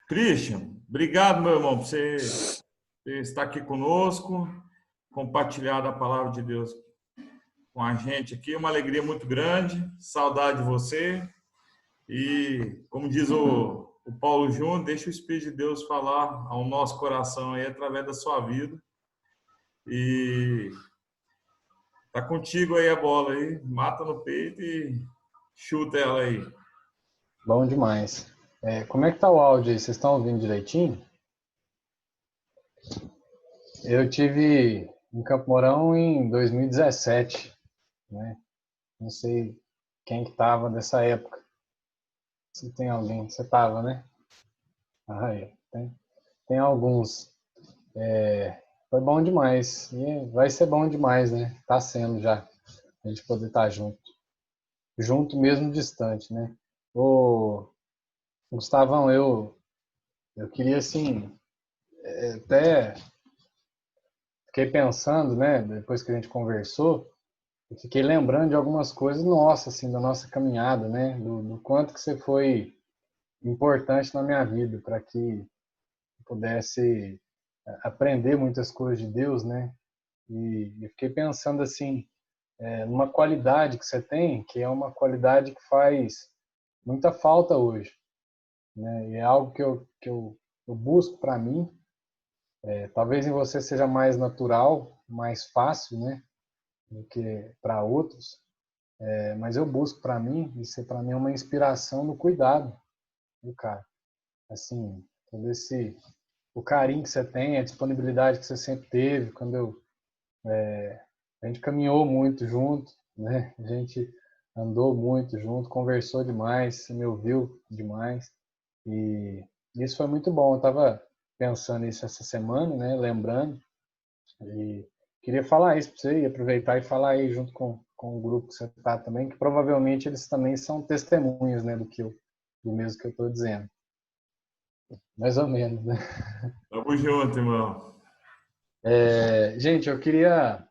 Christian, obrigado, meu irmão, por você estar aqui conosco, compartilhar a palavra de Deus com a gente aqui. Uma alegria muito grande, saudade de você. E, como diz o Paulo Júnior, deixa o Espírito de Deus falar ao nosso coração aí através da sua vida. E tá contigo aí a bola aí, mata no peito e chuta ela aí. Bom demais. Como é que tá o áudio aí? Vocês estão ouvindo direitinho? Eu tive em Campo Mourão em 2017, né? Não sei quem que tava nessa época. Se tem alguém, você tava, né? Tem alguns. Foi bom demais. E vai ser bom demais, né? Tá sendo já. A gente poder estar junto. Junto mesmo distante, né? Ô, Gustavão, eu queria assim, até fiquei pensando, né? Depois que a gente conversou, eu fiquei lembrando de algumas coisas nossas, assim, da nossa caminhada, né? Do quanto que você foi importante na minha vida para que eu pudesse aprender muitas coisas de Deus, né? E eu fiquei pensando assim, numa qualidade que você tem, que é uma qualidade que faz muita falta hoje, né? E é algo que eu busco para mim. Talvez em você seja mais natural, mais fácil, né? Do que para outros. Mas eu busco para mim, isso para mim é uma inspiração no cuidado do cara. Assim, todo o carinho que você tem, a disponibilidade que você sempre teve, a gente caminhou muito junto, né? A gente andou muito junto, conversou demais, você me ouviu demais. E isso foi muito bom. Eu estava pensando nisso essa semana, né? Lembrando. E queria falar isso para você e aproveitar e falar aí junto com o grupo que você está também, que provavelmente eles também são testemunhas, né, do mesmo que eu estou dizendo. Mais ou menos, né? Tamo junto, irmão. Gente, eu queria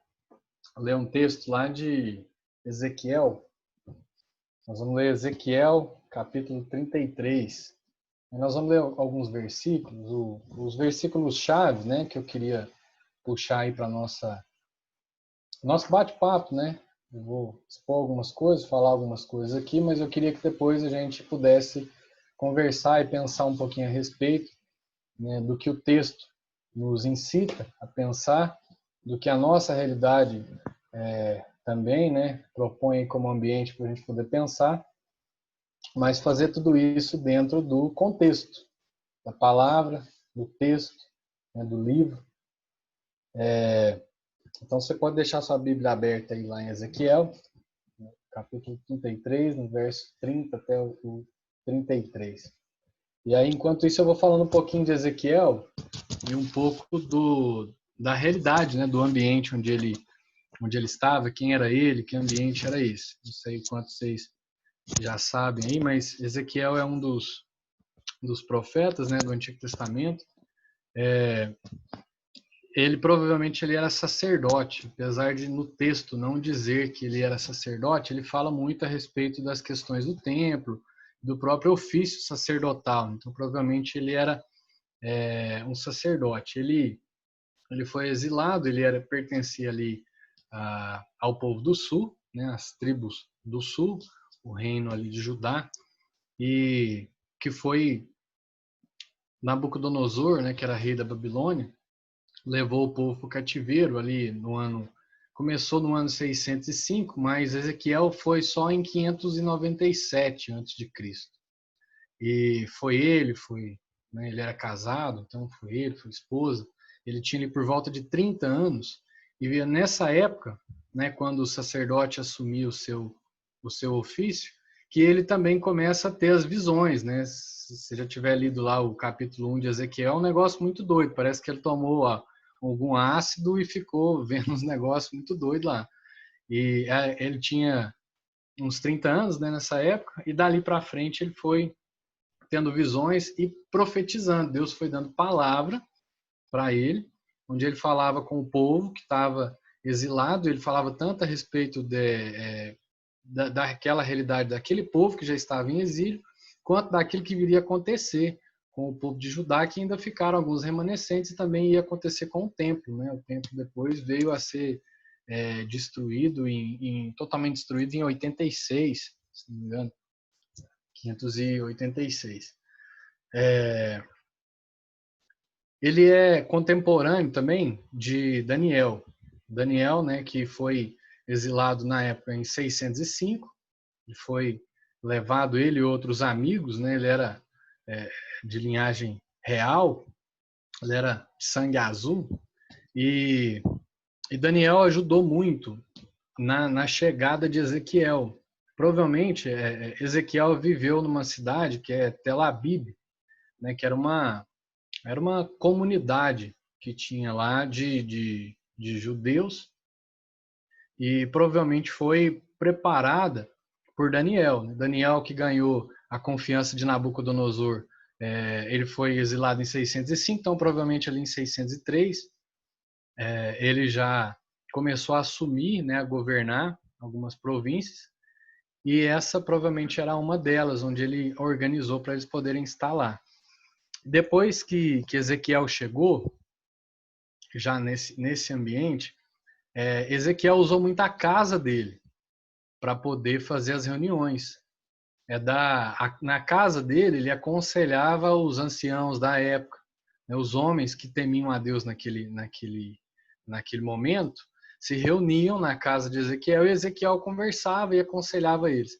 ler um texto lá de Ezequiel. Nós vamos ler Ezequiel, capítulo 33. E nós vamos ler alguns versículos, os versículos-chave, né, que eu queria puxar aí para nosso bate-papo, né? Eu vou expor algumas coisas, falar algumas coisas aqui, mas eu queria que depois a gente pudesse conversar e pensar um pouquinho a respeito, né, do que o texto nos incita a pensar, do que a nossa realidade também, né, propõe como ambiente para a gente poder pensar, mas fazer tudo isso dentro do contexto da palavra, do texto, né, do livro. Então você pode deixar sua Bíblia aberta aí lá em Ezequiel, capítulo 33, no verso 30 até o 33. E aí, enquanto isso, eu vou falando um pouquinho de Ezequiel e um pouco da realidade, né, do ambiente onde ele estava, quem era ele, que ambiente era esse. Não sei quanto vocês já sabem aí, mas Ezequiel é um dos profetas, né, do Antigo Testamento. Ele era sacerdote, apesar de no texto não dizer que ele era sacerdote, ele fala muito a respeito das questões do templo, do próprio ofício sacerdotal. Então, provavelmente ele era um sacerdote. Ele foi exilado, pertencia ali ao povo do sul, né, as tribos do sul, o reino ali de Judá, e que foi Nabucodonosor, né, que era rei da Babilônia, levou o povo para o cativeiro ali começou no ano 605, mas Ezequiel foi só em 597 a.C. E né, ele era casado, então foi esposa, ele tinha ali por volta de 30 anos, e nessa época, né, quando o sacerdote assumiu o seu ofício, que ele também começa a ter as visões, né? Se você já tiver lido lá o capítulo 1 de Ezequiel, é um negócio muito doido, parece que ele tomou algum ácido e ficou vendo uns negócios muito doidos lá. E ele tinha uns 30 anos, né, nessa época, e dali para frente ele foi tendo visões e profetizando. Deus foi dando palavra para ele, onde ele falava com o povo que estava exilado, ele falava tanto a respeito daquela realidade daquele povo que já estava em exílio, quanto daquilo que viria a acontecer com o povo de Judá, que ainda ficaram alguns remanescentes, e também ia acontecer com o templo, né? O templo depois veio a ser destruído, totalmente destruído em 86, se não me engano, 586. Ele é contemporâneo também de Daniel. Daniel, né, que foi exilado na época em 605, e foi levado ele e outros amigos, né? Ele era de linhagem real, ele era de sangue azul, e Daniel ajudou muito na chegada de Ezequiel. Provavelmente Ezequiel viveu numa cidade que é Tel Abib, né, que era uma comunidade que tinha lá de judeus, e provavelmente foi preparada por Daniel. Daniel, que ganhou a confiança de Nabucodonosor, ele foi exilado em 605, então provavelmente ali em 603 ele já começou a assumir, né, a governar algumas províncias, e essa provavelmente era uma delas, onde ele organizou para eles poderem estar lá. Depois que Ezequiel chegou, já nesse ambiente, Ezequiel usou muito a casa dele para poder fazer as reuniões. Na casa dele, ele aconselhava os anciãos da época, né, os homens que temiam a Deus naquele momento, se reuniam na casa de Ezequiel, e Ezequiel conversava e aconselhava eles.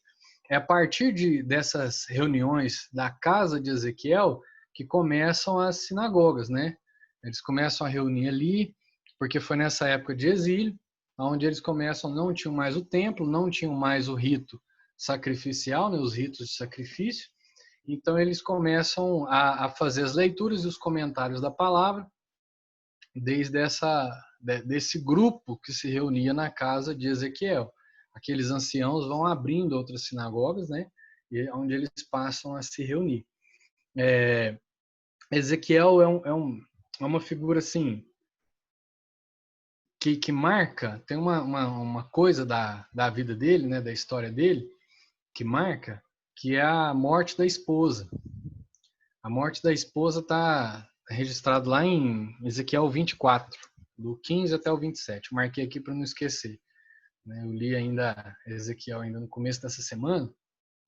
É a partir dessas reuniões da casa de Ezequiel que começam as sinagogas, né? Eles começam a reunir ali, porque foi nessa época de exílio, onde eles não tinham mais o templo, não tinham mais o rito sacrificial, né, os ritos de sacrifício. Então eles começam a fazer as leituras e os comentários da palavra, desse grupo que se reunia na casa de Ezequiel. Aqueles anciãos vão abrindo outras sinagogas, né, onde eles passam a se reunir. Ezequiel é uma figura assim que marca, tem uma coisa da vida dele, né, da história dele, que marca, que é a morte da esposa. A morte da esposa está registrado lá em Ezequiel 24, do 15 até o 27. Eu marquei aqui para não esquecer. Eu li ainda Ezequiel ainda no começo dessa semana,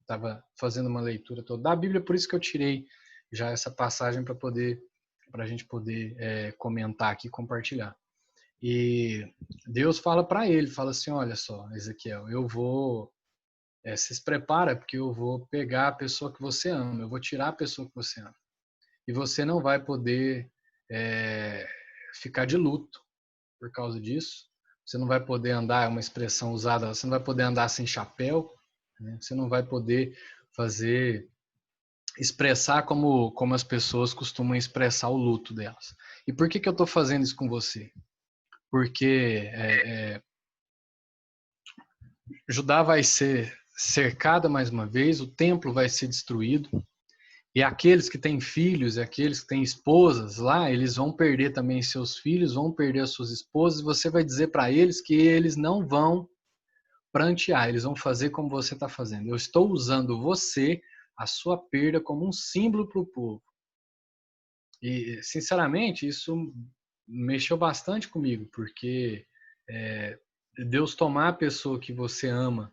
estava fazendo uma leitura toda da Bíblia, por isso que eu tirei já essa passagem para a gente poder comentar aqui, compartilhar. E Deus fala para ele, fala assim, olha só, Ezequiel, eu vou se prepara, porque eu vou pegar a pessoa que você ama, eu vou tirar a pessoa que você ama. E você não vai poder ficar de luto por causa disso. Você não vai poder andar, é uma expressão usada, você não vai poder andar sem chapéu, né? Você não vai poder expressar como as pessoas costumam expressar o luto delas. E por que eu estou fazendo isso com você? Porque Judá vai ser cercada mais uma vez, o templo vai ser destruído, e aqueles que têm filhos, aqueles que têm esposas lá, eles vão perder também seus filhos, vão perder as suas esposas, e você vai dizer para eles que eles não vão prantear, eles vão fazer como você está fazendo. Eu estou usando você, a sua perda, como um símbolo para o povo. E, sinceramente, isso mexeu bastante comigo, porque Deus tomar a pessoa que você ama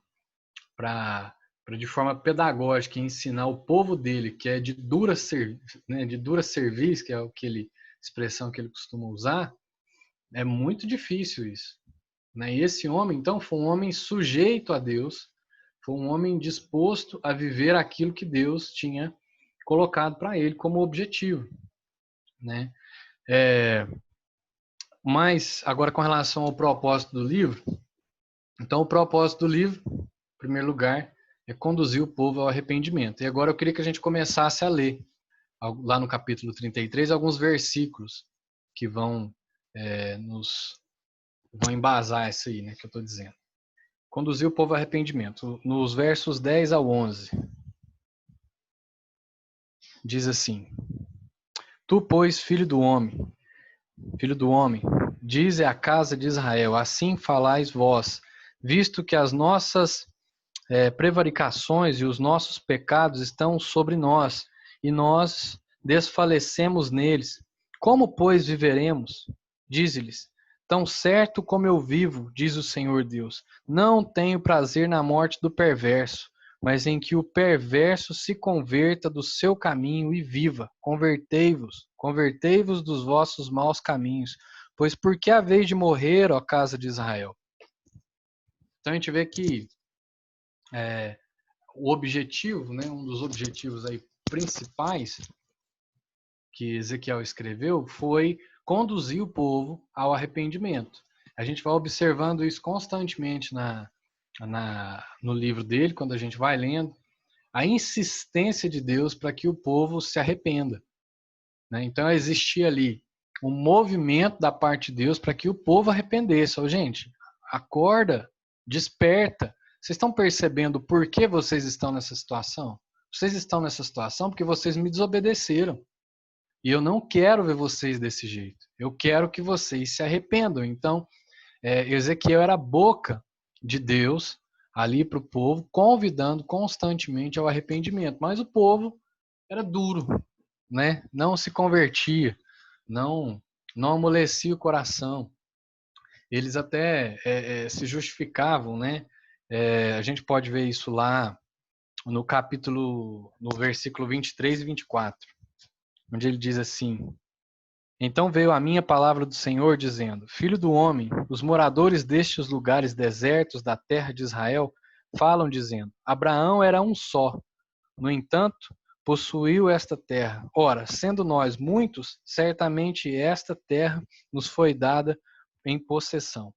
para de forma pedagógica ensinar o povo dele, que é de dura serviço, que é expressão que ele costuma usar, é muito difícil isso. Né? E esse homem, então, foi um homem sujeito a Deus, foi um homem disposto a viver aquilo que Deus tinha colocado para ele como objetivo. Né? Mas, agora com relação ao propósito do livro, então o propósito do livro, em primeiro lugar, é conduzir o povo ao arrependimento. E agora eu queria que a gente começasse a ler, lá no capítulo 33, alguns versículos que vão embasar isso aí, né, que eu estou dizendo. Conduzir o povo ao arrependimento. Nos versos 10 ao 11, diz assim: Tu, pois, filho do homem, dize à casa de Israel, assim falais vós, visto que as nossas prevaricações e os nossos pecados estão sobre nós, e nós desfalecemos neles. Como, pois, viveremos? Dize-lhes: tão certo como eu vivo, diz o Senhor Deus, não tenho prazer na morte do perverso, mas em que o perverso se converta do seu caminho e viva. Convertei-vos dos vossos maus caminhos, pois por que haveis de morrer, ó casa de Israel? Então a gente vê que o objetivo, né, um dos objetivos aí principais que Ezequiel escreveu foi conduzir o povo ao arrependimento. A gente vai observando isso constantemente no livro dele, quando a gente vai lendo, a insistência de Deus para que o povo se arrependa. Né? Então existia ali um movimento da parte de Deus para que o povo arrependesse. Gente, acorda, desperta. Vocês estão percebendo por que vocês estão nessa situação? Vocês estão nessa situação porque vocês me desobedeceram. E eu não quero ver vocês desse jeito. Eu quero que vocês se arrependam. Então, Ezequiel era a boca de Deus ali para o povo, convidando constantemente ao arrependimento. Mas o povo era duro, né? Não se convertia, não amolecia o coração. Eles até se justificavam, né? A gente pode ver isso lá no versículo 23 e 24, onde ele diz assim: então veio a minha palavra do Senhor, dizendo: filho do homem, os moradores destes lugares desertos da terra de Israel falam, dizendo: Abraão era um só. No entanto, possuiu esta terra. Ora, sendo nós muitos, certamente esta terra nos foi dada em possessão.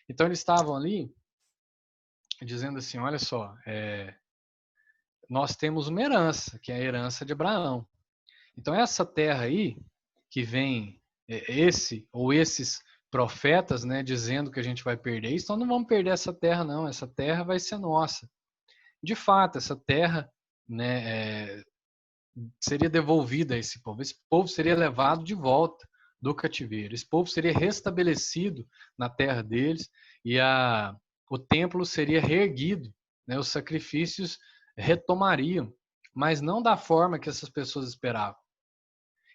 Então eles estavam ali dizendo assim: olha só, nós temos uma herança, que é a herança de Abraão. Então essa terra aí, que vem esse ou esses profetas, né, dizendo que a gente vai perder isso, então não vamos perder essa terra não, essa terra vai ser nossa. De fato, essa terra, né, seria devolvida a esse povo seria levado de volta do cativeiro, esse povo seria restabelecido na terra deles e o templo seria reerguido, né, os sacrifícios retomariam, mas não da forma que essas pessoas esperavam.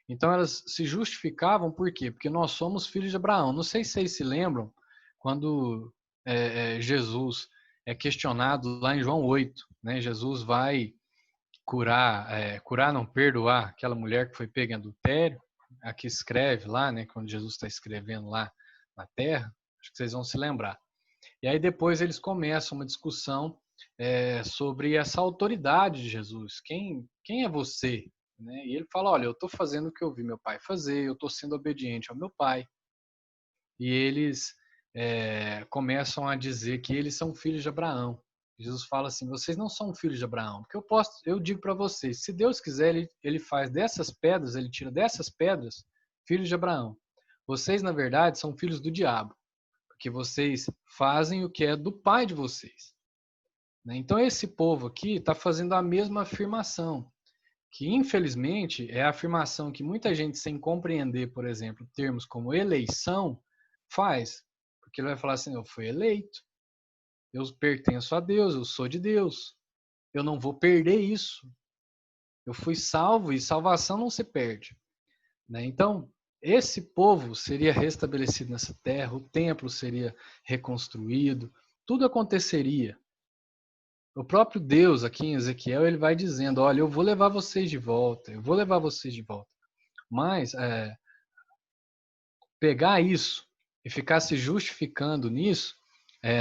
Então elas se justificavam por quê? Porque nós somos filhos de Abraão. Não sei se vocês se lembram quando Jesus é questionado lá em João 8, né? Jesus vai perdoar aquela mulher que foi pega em adultério, a que escreve lá, né? Quando Jesus está escrevendo lá na terra, acho que vocês vão se lembrar. E aí depois eles começam uma discussão sobre essa autoridade de Jesus. Quem é você? Né? E ele fala: olha, eu estou fazendo o que eu vi meu pai fazer, eu estou sendo obediente ao meu pai. E eles começam a dizer que eles são filhos de Abraão. Jesus fala assim: vocês não são filhos de Abraão, porque eu digo para vocês, se Deus quiser, ele faz dessas pedras, ele tira dessas pedras filhos de Abraão. Vocês, na verdade, são filhos do diabo, porque vocês fazem o que é do pai de vocês. Então esse povo aqui está fazendo a mesma afirmação, que infelizmente é a afirmação que muita gente, sem compreender, por exemplo, termos como eleição, faz. Porque ele vai falar assim: eu fui eleito, eu pertenço a Deus, eu sou de Deus, eu não vou perder isso. Eu fui salvo e salvação não se perde. Então, esse povo seria restabelecido nessa terra, o templo seria reconstruído, tudo aconteceria. O próprio Deus, aqui em Ezequiel, ele vai dizendo: olha, eu vou levar vocês de volta, eu vou levar vocês de volta. Mas pegar isso e ficar se justificando nisso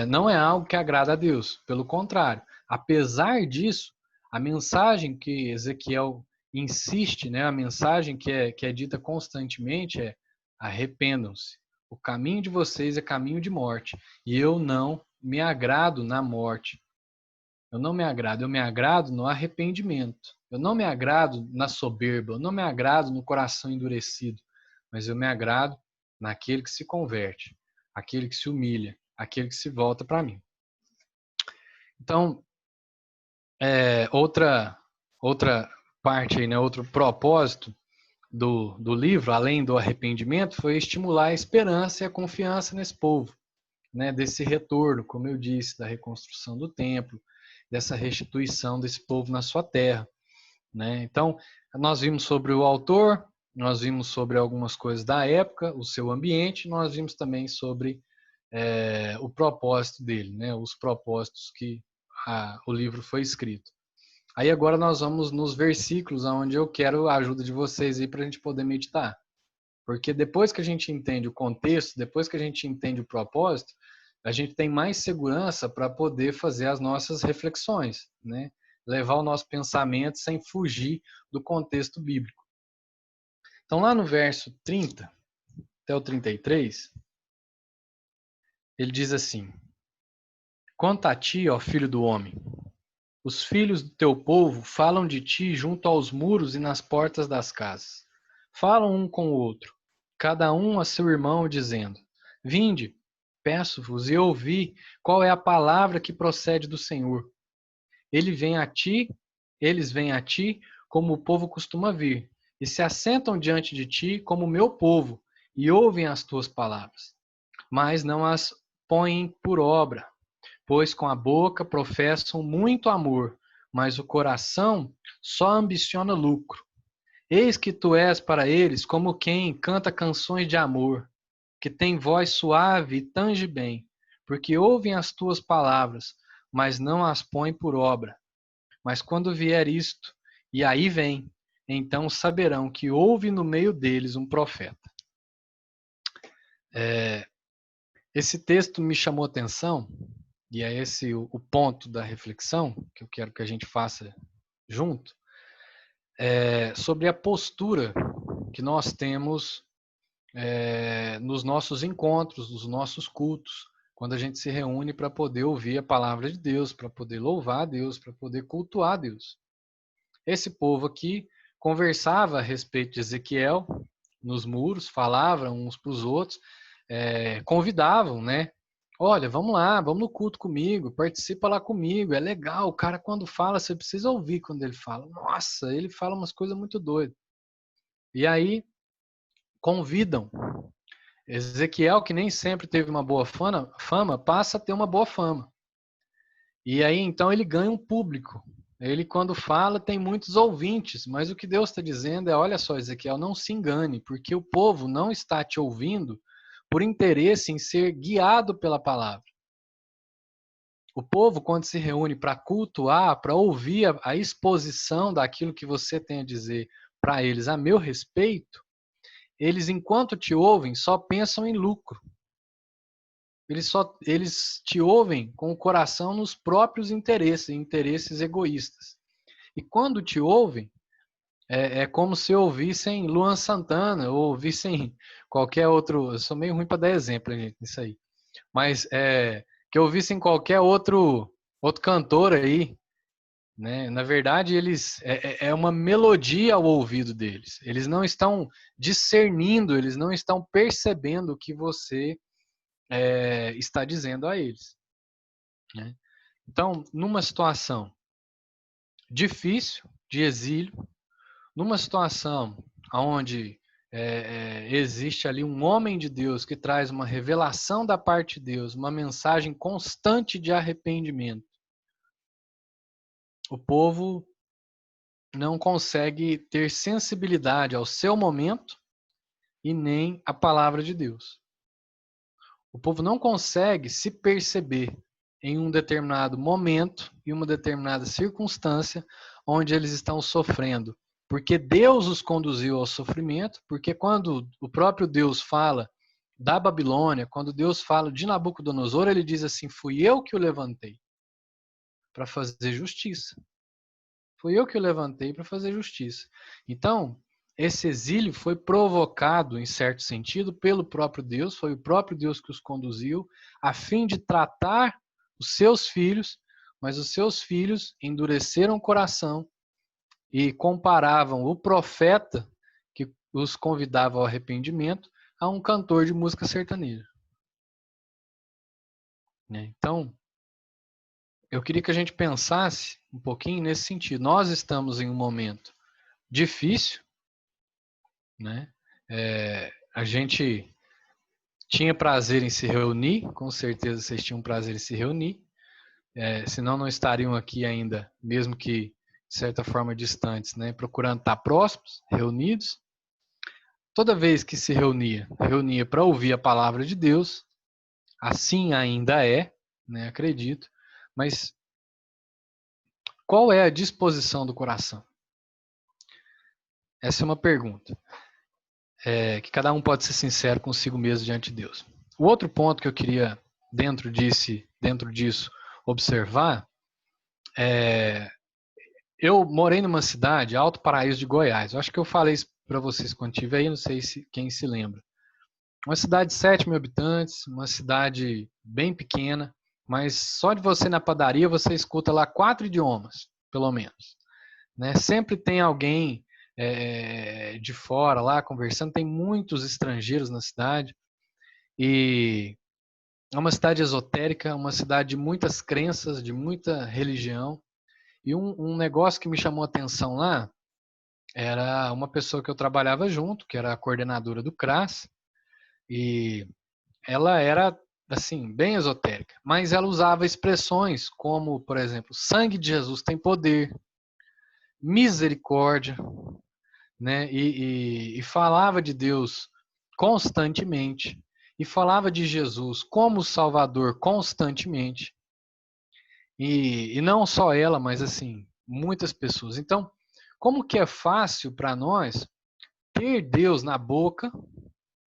não é algo que agrada a Deus. Pelo contrário, apesar disso, a mensagem que Ezequiel insiste, né, a mensagem que é dita constantemente é: arrependam-se. O caminho de vocês é caminho de morte. E eu não me agrado na morte. Eu não me agrado, eu me agrado no arrependimento. Eu não me agrado na soberba, eu não me agrado no coração endurecido, mas eu me agrado naquele que se converte, aquele que se humilha, aquele que se volta para mim. Então, outra parte aí, né, outro propósito do livro, além do arrependimento, foi estimular a esperança e a confiança nesse povo, né, desse retorno, como eu disse, da reconstrução do templo, dessa restituição desse povo na sua terra. né? Então, nós vimos sobre o autor, nós vimos sobre algumas coisas da época, o seu ambiente, nós vimos também sobre o propósito dele, né? Os propósitos que o livro foi escrito. Aí agora nós vamos nos versículos onde eu quero a ajuda de vocês aí para a gente poder meditar. Porque depois que a gente entende o contexto, depois que a gente entende o propósito, a gente tem mais segurança para poder fazer as nossas reflexões, né? Levar o nosso pensamento sem fugir do contexto bíblico. Então, lá no verso 30 até o 33, ele diz assim: Quanto a ti, ó filho do homem, os filhos do teu povo falam de ti junto aos muros e nas portas das casas. Falam um com o outro, cada um a seu irmão, dizendo: Vinde, peço-vos e ouvi qual é a palavra que procede do Senhor. Eles vêm a ti, como o povo costuma vir, e se assentam diante de ti como o meu povo, e ouvem as tuas palavras, mas não as põem por obra, pois com a boca professam muito amor, mas o coração só ambiciona lucro. Eis que tu és para eles como quem canta canções de amor, que tem voz suave e tange bem, porque ouvem as tuas palavras, mas não as põem por obra. Mas quando vier isto, e aí vem, então saberão que houve no meio deles um profeta. Esse texto me chamou a atenção, e é esse o ponto da reflexão que eu quero que a gente faça junto, sobre a postura que nós temos nos nossos encontros, nos nossos cultos, quando a gente se reúne para poder ouvir a palavra de Deus, para poder louvar a Deus, para poder cultuar a Deus. Esse povo aqui conversava a respeito de Ezequiel nos muros, falavam uns para os outros, convidavam, né? Olha, vamos lá, vamos no culto comigo, participa lá comigo, é legal. O cara quando fala, você precisa ouvir quando ele fala. Nossa, ele fala umas coisas muito doidas. E aí convidam Ezequiel, que nem sempre teve uma boa fama, passa a ter uma boa fama. E aí então ele ganha um público. Ele quando fala tem muitos ouvintes, mas o que Deus está dizendo é: olha só, Ezequiel, não se engane, porque o povo não está te ouvindo por interesse em ser guiado pela palavra. O povo, quando se reúne para cultuar, para ouvir a exposição daquilo que você tem a dizer para eles a meu respeito, eles, enquanto te ouvem, só pensam em lucro. Eles te ouvem com o coração nos próprios interesses egoístas. E quando te ouvem, é como se ouvissem Luan Santana, ou ouvissem qualquer outro. Eu sou meio ruim para dar exemplo, gente, nisso aí. Mas que ouvissem qualquer outro cantor aí, né? Na verdade, eles é uma melodia ao ouvido deles. Eles não estão discernindo, eles não estão percebendo o que você está dizendo a eles, né? Então, numa situação difícil de exílio, numa situação onde existe ali um homem de Deus que traz uma revelação da parte de Deus, uma mensagem constante de arrependimento, o povo não consegue ter sensibilidade ao seu momento e nem à palavra de Deus. O povo não consegue se perceber em um determinado momento e uma determinada circunstância onde eles estão sofrendo, porque Deus os conduziu ao sofrimento, porque quando o próprio Deus fala da Babilônia, quando Deus fala de Nabucodonosor, ele diz assim: fui eu que o levantei para fazer justiça. Fui eu que o levantei para fazer justiça. Então, esse exílio foi provocado, em certo sentido, pelo próprio Deus, foi o próprio Deus que os conduziu, a fim de tratar os seus filhos, mas os seus filhos endureceram o coração e comparavam o profeta que os convidava ao arrependimento a um cantor de música sertaneja. Então, eu queria que a gente pensasse um pouquinho nesse sentido. Nós estamos em um momento difícil, né? A gente tinha prazer em se reunir, com certeza vocês tinham prazer em se reunir, senão não estariam aqui ainda, mesmo que de certa forma, distantes, né? Procurando estar próximos, reunidos. Toda vez que se reunia para ouvir a palavra de Deus, assim ainda é, né? Acredito. Mas qual é a disposição do coração? Essa é uma pergunta. Que cada um pode ser sincero consigo mesmo diante de Deus. O outro ponto que eu queria, dentro disso, observar eu morei numa cidade, Alto Paraíso de Goiás. Eu acho que eu falei isso para vocês quando estive aí, não sei quem se lembra. Uma cidade de 7 mil habitantes, uma cidade bem pequena, mas só de você ir na padaria você escuta lá 4 idiomas, pelo menos. Né? Sempre tem alguém de fora lá conversando, tem muitos estrangeiros na cidade. E é uma cidade esotérica, uma cidade de muitas crenças, de muita religião. E um negócio que me chamou a atenção lá era uma pessoa que eu trabalhava junto, que era a coordenadora do CRAS, e ela era, assim, bem esotérica, mas ela usava expressões como, por exemplo, sangue de Jesus tem poder, misericórdia, né? E falava de Deus constantemente, e falava de Jesus como Salvador constantemente. E não só ela, mas assim, muitas pessoas. Então, como que é fácil para nós ter Deus na boca,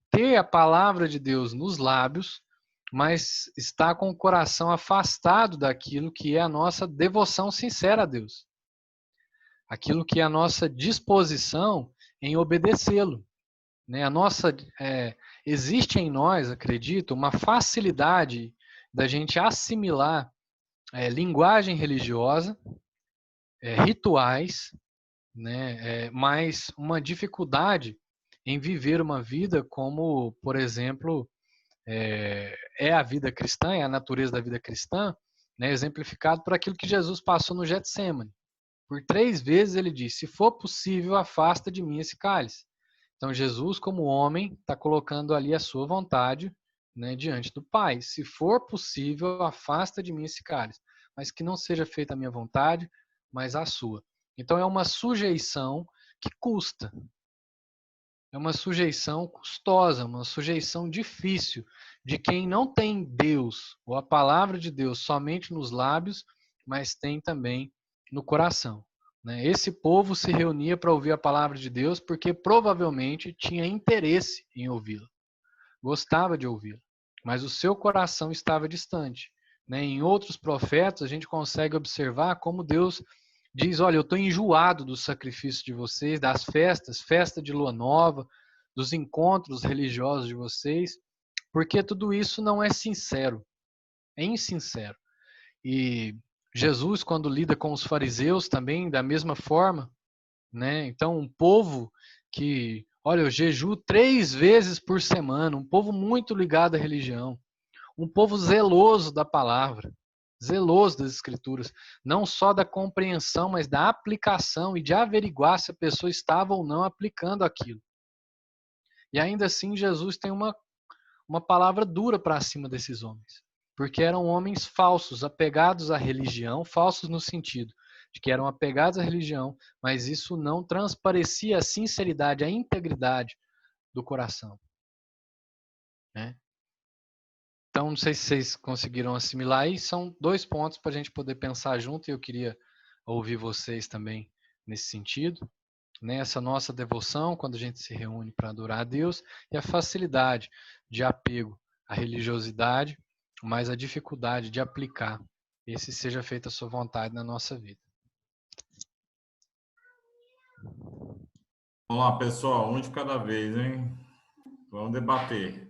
ter a palavra de Deus nos lábios, mas estar com o coração afastado daquilo que é a nossa devoção sincera a Deus. Aquilo que é a nossa disposição em obedecê-lo. Né? Existe em nós, acredito, uma facilidade da gente assimilar linguagem religiosa, rituais, né? Mas uma dificuldade em viver uma vida como, por exemplo, a vida cristã, é a natureza da vida cristã, né? Exemplificado por aquilo que Jesus passou no Getsêmani. Por 3 vezes ele disse, se for possível, afasta de mim esse cálice. Então Jesus, como homem, está colocando ali a sua vontade, né, diante do Pai. Se for possível, afasta de mim esse cálice. Mas que não seja feita a minha vontade, mas a sua. Então é uma sujeição que custa. É uma sujeição custosa, uma sujeição difícil de quem não tem Deus, ou a palavra de Deus, somente nos lábios, mas tem também no coração. Né? Esse povo se reunia para ouvir a palavra de Deus porque provavelmente tinha interesse em ouvi-la, gostava de ouvi-la, mas o seu coração estava distante. Né? Em outros profetas, a gente consegue observar como Deus diz, olha, eu estou enjoado do sacrifício de vocês, das festas, festa de lua nova, dos encontros religiosos de vocês, porque tudo isso não é sincero, é insincero. E Jesus, quando lida com os fariseus também, da mesma forma, né? Então, um povo que, olha, eu jejuo 3 vezes por semana, um povo muito ligado à religião, um povo zeloso da palavra, zeloso das escrituras, não só da compreensão, mas da aplicação e de averiguar se a pessoa estava ou não aplicando aquilo. E ainda assim, Jesus tem uma palavra dura para cima desses homens, porque eram homens falsos, apegados à religião, falsos no sentido de que eram apegados à religião, mas isso não transparecia a sinceridade, a integridade do coração. Né? Então, não sei se vocês conseguiram assimilar aí, são 2 pontos para a gente poder pensar junto e eu queria ouvir vocês também nesse sentido. Né? Essa nossa devoção, quando a gente se reúne para adorar a Deus, e a facilidade de apego à religiosidade, mas a dificuldade de aplicar esse seja feita a sua vontade na nossa vida. Vamos lá, pessoal, um de cada vez, hein? Vamos debater.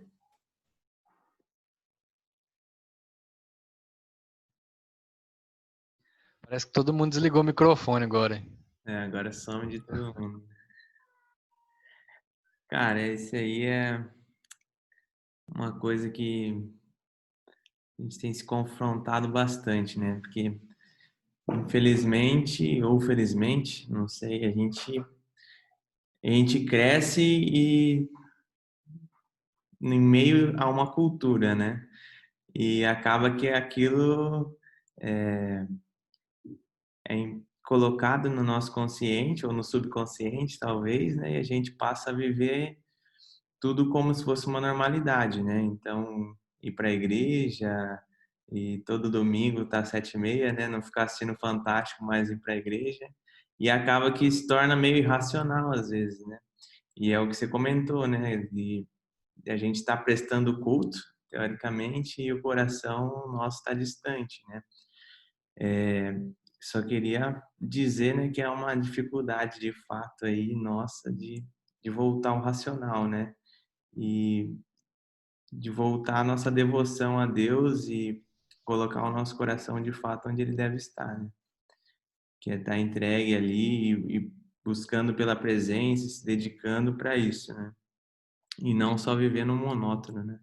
Parece que todo mundo desligou o microfone agora. Hein? Agora some de todo mundo. Cara, isso aí é uma coisa que a gente tem se confrontado bastante, né? Porque, infelizmente ou felizmente, não sei, a gente cresce e em meio a uma cultura, né? E acaba que aquilo é colocado no nosso consciente ou no subconsciente, talvez, né? E a gente passa a viver tudo como se fosse uma normalidade, né? Então, ir para a igreja e todo domingo tá 7h30, né? Não ficar assistindo Fantástico, mas ir para a igreja. E acaba que se torna meio irracional às vezes, né? E é o que você comentou, né? De a gente está prestando culto, teoricamente, e o coração nosso está distante, né? Só queria dizer, né, que é uma dificuldade de fato aí nossa de voltar ao racional, né? E de voltar a nossa devoção a Deus e colocar o nosso coração de fato onde ele deve estar, né? Que é estar entregue ali e buscando pela presença, se dedicando para isso, né? E não só vivendo um monótono, né?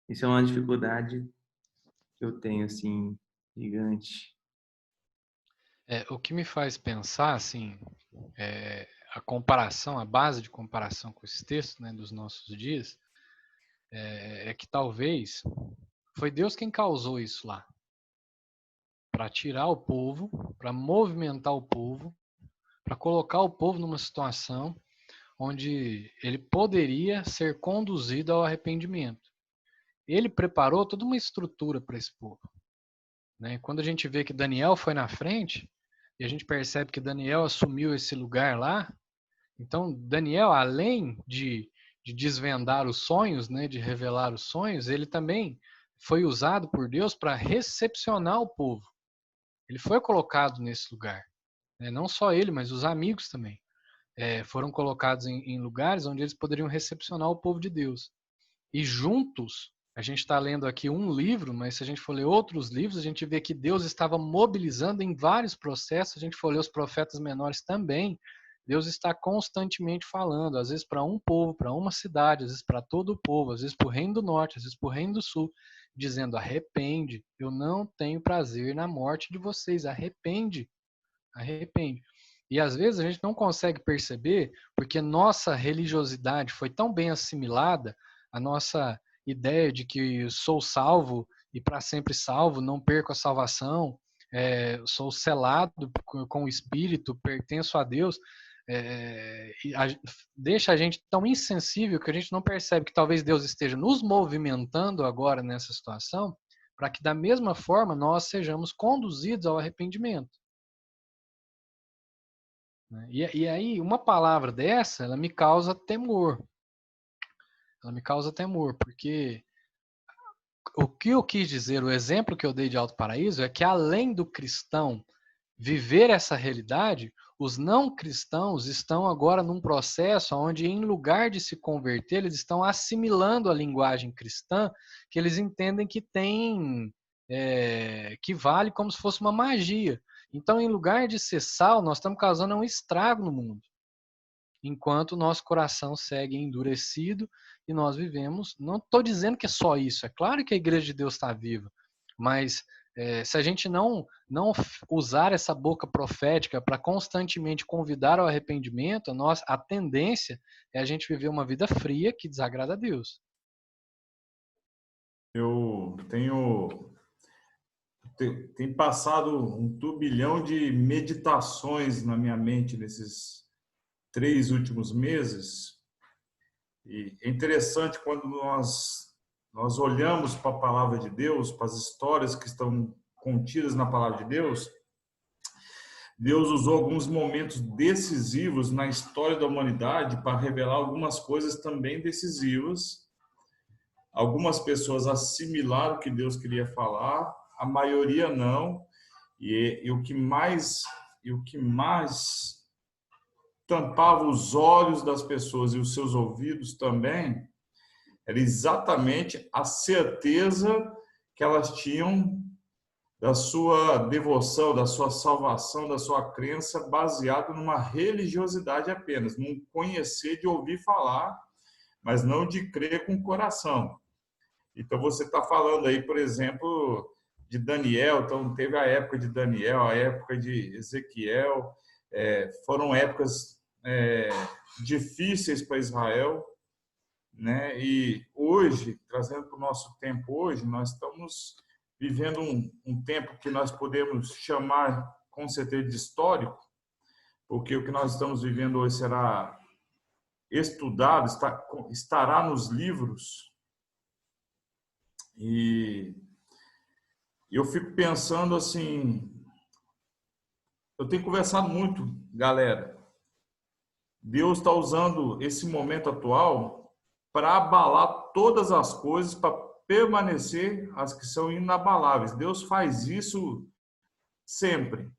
Isso é uma dificuldade que eu tenho, assim, gigante. O que me faz pensar, assim, a comparação, a base de comparação com esse texto, né, dos nossos dias, é que talvez foi Deus quem causou isso lá, para tirar o povo, para movimentar o povo, para colocar o povo numa situação onde ele poderia ser conduzido ao arrependimento. Ele preparou toda uma estrutura para esse povo, né? Quando a gente vê que Daniel foi na frente, e a gente percebe que Daniel assumiu esse lugar lá, então Daniel, além de desvendar os sonhos, né, de revelar os sonhos, ele também foi usado por Deus para recepcionar o povo. Ele foi colocado nesse lugar, né? Não só ele, mas os amigos também. Foram colocados em lugares onde eles poderiam recepcionar o povo de Deus. E juntos, a gente está lendo aqui um livro, mas se a gente for ler outros livros, a gente vê que Deus estava mobilizando em vários processos. Se a gente for ler os profetas menores também, Deus está constantemente falando, às vezes para um povo, para uma cidade, às vezes para todo o povo, às vezes para o reino do norte, às vezes para o reino do sul, dizendo: arrepende, eu não tenho prazer na morte de vocês, arrepende, arrepende. E às vezes a gente não consegue perceber porque nossa religiosidade foi tão bem assimilada, a nossa ideia de que sou salvo e para sempre salvo, não perco a salvação, sou selado com o Espírito, pertenço a Deus, deixa a gente tão insensível que a gente não percebe que talvez Deus esteja nos movimentando agora nessa situação para que da mesma forma nós sejamos conduzidos ao arrependimento. E aí, uma palavra dessa, ela me causa temor. Ela me causa temor, porque o que eu quis dizer, o exemplo que eu dei de Alto Paraíso é que além do cristão viver essa realidade, os não cristãos estão agora num processo onde, em lugar de se converter, eles estão assimilando a linguagem cristã, que eles entendem que tem, que vale como se fosse uma magia. Então, em lugar de ser sal, nós estamos causando um estrago no mundo. Enquanto o nosso coração segue endurecido e nós vivemos. Não estou dizendo que é só isso. É claro que a igreja de Deus está viva. Mas se a gente não usar essa boca profética para constantemente convidar ao arrependimento, a tendência é a gente viver uma vida fria que desagrada a Deus. Eu tem passado um turbilhão de meditações na minha mente nesses 3 últimos meses. E é interessante quando nós olhamos para a palavra de Deus, para as histórias que estão contidas na palavra de Deus. Deus usou alguns momentos decisivos na história da humanidade para revelar algumas coisas também decisivas. Algumas pessoas assimilaram o que Deus queria falar, a maioria não. E o que mais tampava os olhos das pessoas e os seus ouvidos também era exatamente a certeza que elas tinham da sua devoção, da sua salvação, da sua crença baseado numa religiosidade apenas, num conhecer de ouvir falar, mas não de crer com o coração. Então você está falando aí, por exemplo, de Daniel. Então teve a época de Daniel, a época de Ezequiel, foram épocas difíceis para Israel, né? E hoje, trazendo para o nosso tempo hoje, nós estamos vivendo um tempo que nós podemos chamar com certeza de histórico, porque o que nós estamos vivendo hoje será estudado, estará nos livros. E eu fico pensando assim, eu tenho conversado muito, galera. Deus está usando esse momento atual para abalar todas as coisas, para permanecer as que são inabaláveis. Deus faz isso sempre,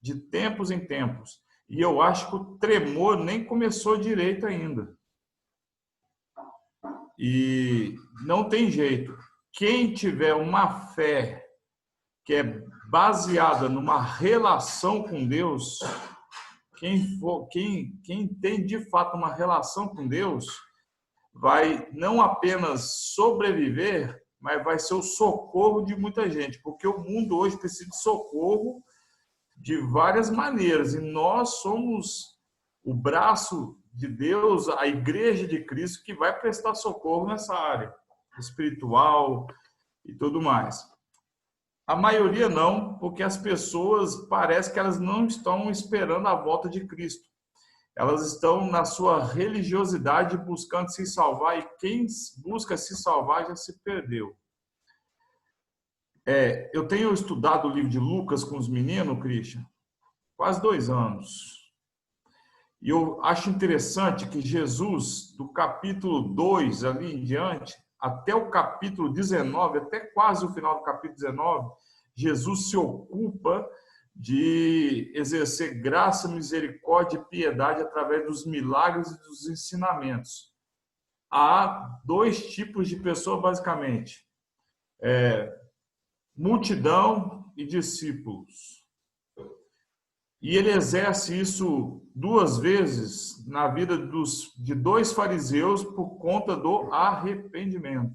de tempos em tempos. E eu acho que o tremor nem começou direito ainda. E não tem jeito. Quem tiver uma fé que é baseada numa relação com Deus, quem tem de fato uma relação com Deus, vai não apenas sobreviver, mas vai ser o socorro de muita gente, porque o mundo hoje precisa de socorro de várias maneiras, e nós somos o braço de Deus, a igreja de Cristo, que vai prestar socorro nessa área espiritual e tudo mais. A maioria não, porque as pessoas parece que elas não estão esperando a volta de Cristo. Elas estão na sua religiosidade buscando se salvar, e quem busca se salvar já se perdeu. Eu tenho estudado o livro de Lucas com os meninos, Christian, quase 2 anos. E eu acho interessante que Jesus, do capítulo 2 ali em diante, até o capítulo 19, até quase o final do capítulo 19, Jesus se ocupa de exercer graça, misericórdia e piedade através dos milagres e dos ensinamentos. Há 2 tipos de pessoas, basicamente. Multidão e discípulos. E ele exerce isso 2 vezes na vida de 2 fariseus por conta do arrependimento.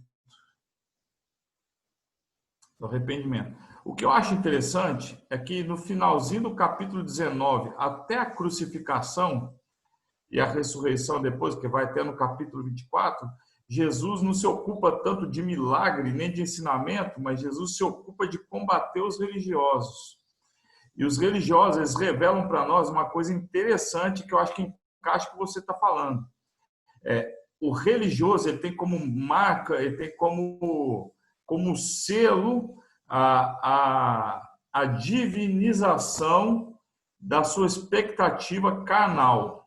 O que eu acho interessante é que no finalzinho do capítulo 19, até a crucificação e a ressurreição depois, que vai até no capítulo 24, Jesus não se ocupa tanto de milagre nem de ensinamento, mas Jesus se ocupa de combater os religiosos. E os religiosos, eles revelam para nós uma coisa interessante que eu acho que encaixa com o que você está falando. O religioso, ele tem como marca, ele tem como selo a divinização da sua expectativa carnal.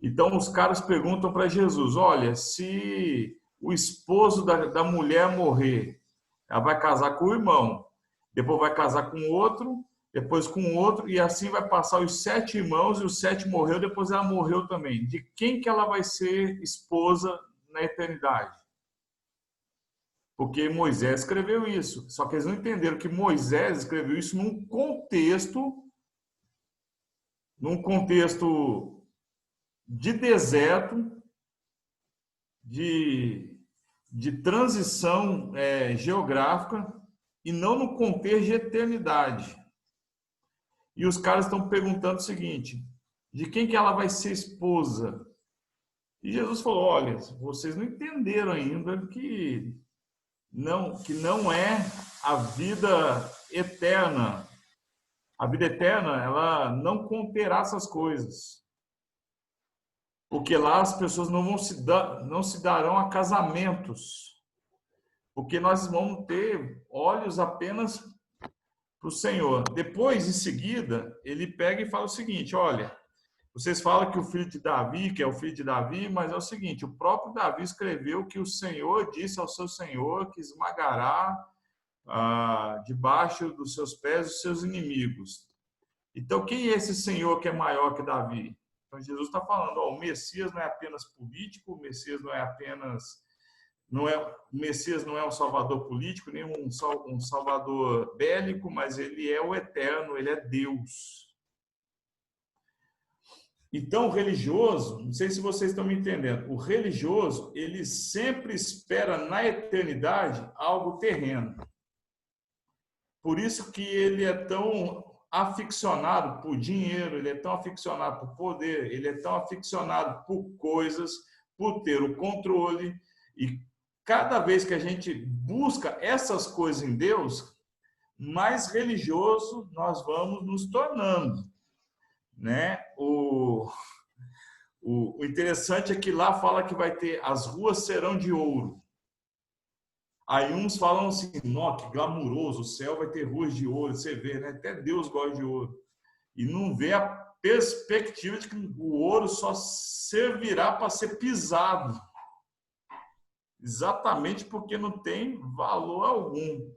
Então, os caras perguntam para Jesus, olha, se o esposo da mulher morrer, ela vai casar com o irmão, depois vai casar com outro, depois com outro, e assim vai passar os 7 irmãos, e os 7 morreu, depois ela morreu também. De quem que ela vai ser esposa na eternidade? Porque Moisés escreveu isso. Só que eles não entenderam que Moisés escreveu isso num contexto de deserto, de transição geográfica, e não no contexto de eternidade. E os caras estão perguntando o seguinte, de quem que ela vai ser esposa? E Jesus falou, olha, vocês não entenderam ainda que não é a vida eterna. A vida eterna, ela não conterá essas coisas. Porque lá as pessoas não se darão a casamentos. Porque nós vamos ter olhos apenas para o Senhor. Depois, em seguida, ele pega e fala o seguinte, olha, vocês falam que o filho de Davi, que é o filho de Davi, mas é o seguinte, o próprio Davi escreveu que o Senhor disse ao seu Senhor que esmagará debaixo dos seus pés os seus inimigos. Então, quem é esse Senhor que é maior que Davi? Então, Jesus está falando, o Messias não é apenas político, o Messias não é apenas... o Messias não é um salvador político, nem um salvador bélico, mas ele é o eterno, ele é Deus. Então, o religioso, não sei se vocês estão me entendendo, o religioso, ele sempre espera na eternidade algo terreno. Por isso que ele é tão aficionado por dinheiro, ele é tão aficionado por poder, ele é tão aficionado por coisas, por ter o controle. E cada vez que a gente busca essas coisas em Deus, mais religioso nós vamos nos tornando. né? O interessante é que lá fala que vai ter, as ruas serão de ouro. Aí uns falam assim, nossa, que glamuroso, o céu vai ter ruas de ouro, você vê, né? Até Deus gosta de ouro. E não vê a perspectiva de que o ouro só servirá para ser pisado. Exatamente porque não tem valor algum.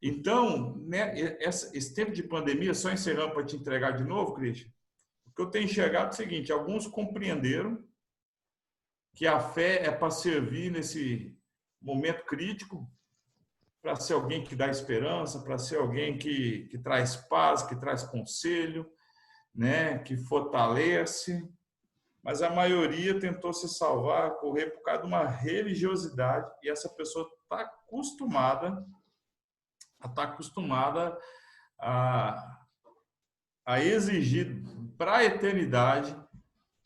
Então, né, esse tempo de pandemia, só encerrando para te entregar de novo, Cristian, o que eu tenho enxergado é o seguinte, alguns compreenderam que a fé é para servir nesse momento crítico, para ser alguém que dá esperança, para ser alguém que traz paz, que traz conselho, né, que fortalece, mas a maioria tentou se salvar, correr por causa de uma religiosidade, e essa pessoa está acostumada a exigir para a eternidade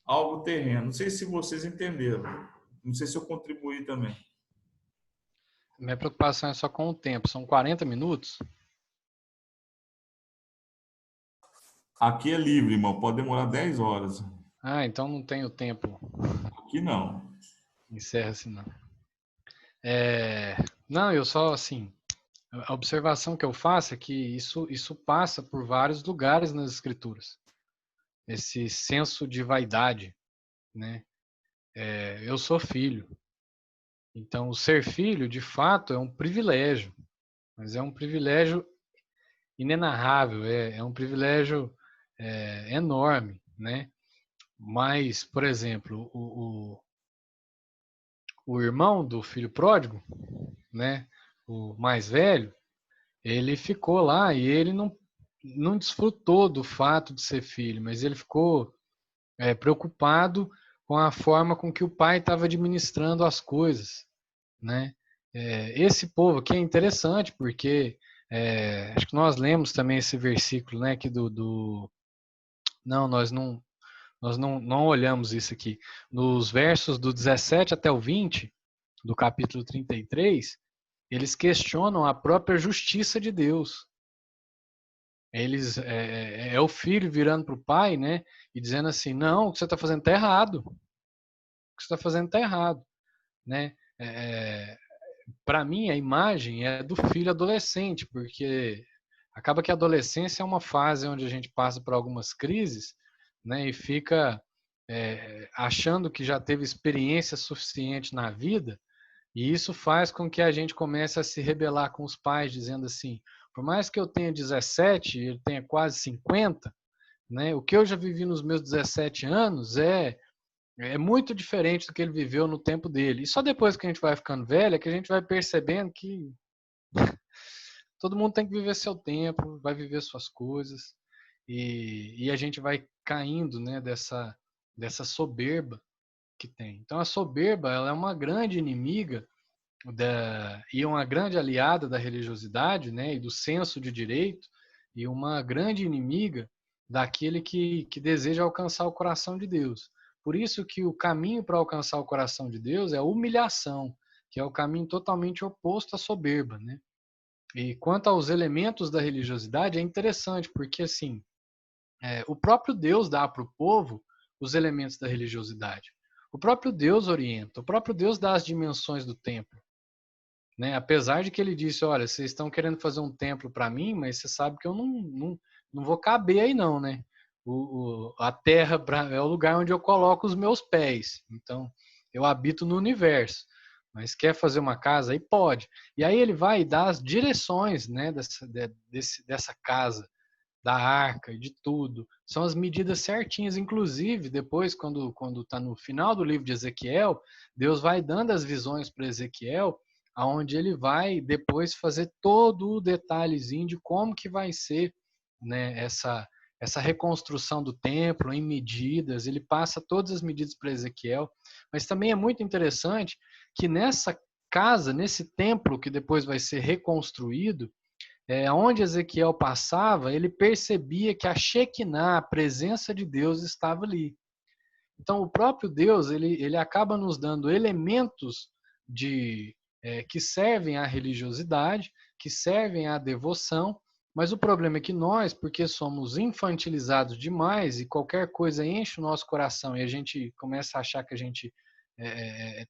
algo terreno. Não sei se vocês entenderam, não sei se eu contribuí também. Minha preocupação é só com o tempo. São 40 minutos? Aqui é livre, irmão, pode demorar 10 horas. Ah, então não tenho tempo. Aqui não. Encerra-se não. Não, eu só assim, a observação que eu faço é que isso passa por vários lugares nas escrituras. Esse senso de vaidade, né? Eu sou filho. Então, o ser filho, de fato, é um privilégio, mas é um privilégio inenarrável, é um privilégio enorme, né? Mas, por exemplo, o irmão do filho pródigo, né? O mais velho, ele ficou lá e ele não desfrutou do fato de ser filho, mas ele ficou preocupado com a forma com que o pai estava administrando as coisas, né? Esse povo aqui é interessante porque acho que nós lemos também esse versículo, né? Que não, nós não olhamos isso aqui. Nos versos do 17 até o 20 do capítulo 33, eles questionam a própria justiça de Deus. Eles é o filho virando para o pai, né, e dizendo assim: não, o que você está fazendo está errado. O que você está fazendo está errado, né? Para mim, a imagem é do filho adolescente, porque acaba que a adolescência é uma fase onde a gente passa por algumas crises, né, e fica achando que já teve experiência suficiente na vida. E isso faz com que a gente comece a se rebelar com os pais, dizendo assim: por mais que eu tenha 17 e ele tenha quase 50, né, o que eu já vivi nos meus 17 anos é muito diferente do que ele viveu no tempo dele. E só depois que a gente vai ficando velho é que a gente vai percebendo que todo mundo tem que viver seu tempo, vai viver suas coisas, e a gente vai caindo, né, dessa soberba que tem. Então a soberba, ela é uma grande inimiga e uma grande aliada da religiosidade, né, e do senso de direito, e uma grande inimiga daquele que deseja alcançar o coração de Deus. Por isso que o caminho para alcançar o coração de Deus é a humilhação, que é o caminho totalmente oposto à soberba, né? E quanto aos elementos da religiosidade, é interessante, porque assim, o próprio Deus dá para o povo os elementos da religiosidade. O próprio Deus orienta, o próprio Deus dá as dimensões do templo. Né? Apesar de que ele disse, olha, vocês estão querendo fazer um templo para mim, mas você sabe que eu não vou caber aí não, né? A terra é o lugar onde eu coloco os meus pés. Então, eu habito no universo. Mas quer fazer uma casa aí? Pode. E aí ele vai dar as direções, né, dessa casa, da arca e de tudo. São as medidas certinhas. Inclusive, depois, quando está no final do livro de Ezequiel, Deus vai dando as visões para Ezequiel, aonde ele vai depois fazer todo o detalhezinho de como que vai ser, né, essa reconstrução do templo em medidas. Ele passa todas as medidas para Ezequiel. Mas também é muito interessante que nessa casa, nesse templo que depois vai ser reconstruído, onde Ezequiel passava, ele percebia que a Shekinah, a presença de Deus, estava ali. Então, o próprio Deus, ele acaba nos dando elementos que servem à religiosidade, que servem à devoção, Mas o problema é que nós, porque somos infantilizados demais e qualquer coisa enche o nosso coração e a gente começa a achar que a gente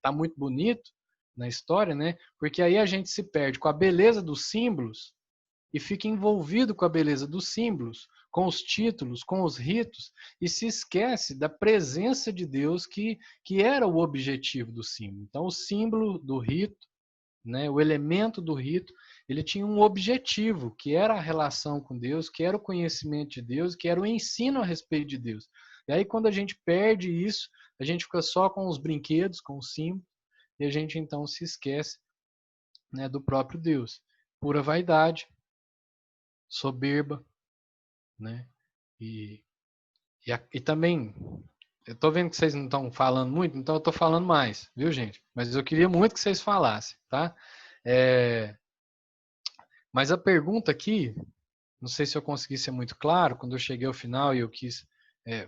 tá muito bonito na história, né? Porque aí a gente se perde com a beleza dos símbolos e fica envolvido com a beleza dos símbolos, com os títulos, com os ritos, e se esquece da presença de Deus que era o objetivo do símbolo. Então, o símbolo do rito, né, o elemento do rito, ele tinha um objetivo, que era a relação com Deus, que era o conhecimento de Deus, que era o ensino a respeito de Deus. E aí, quando a gente perde isso, a gente fica só com os brinquedos, com os símbolos, e a gente então se esquece, né, do próprio Deus. Pura vaidade, soberba, né? E também, eu tô vendo que vocês não estão falando muito, então eu tô falando mais, viu, gente? Mas eu queria muito que vocês falassem, tá? Mas a pergunta aqui, não sei se eu consegui ser muito claro, quando eu cheguei ao final e eu quis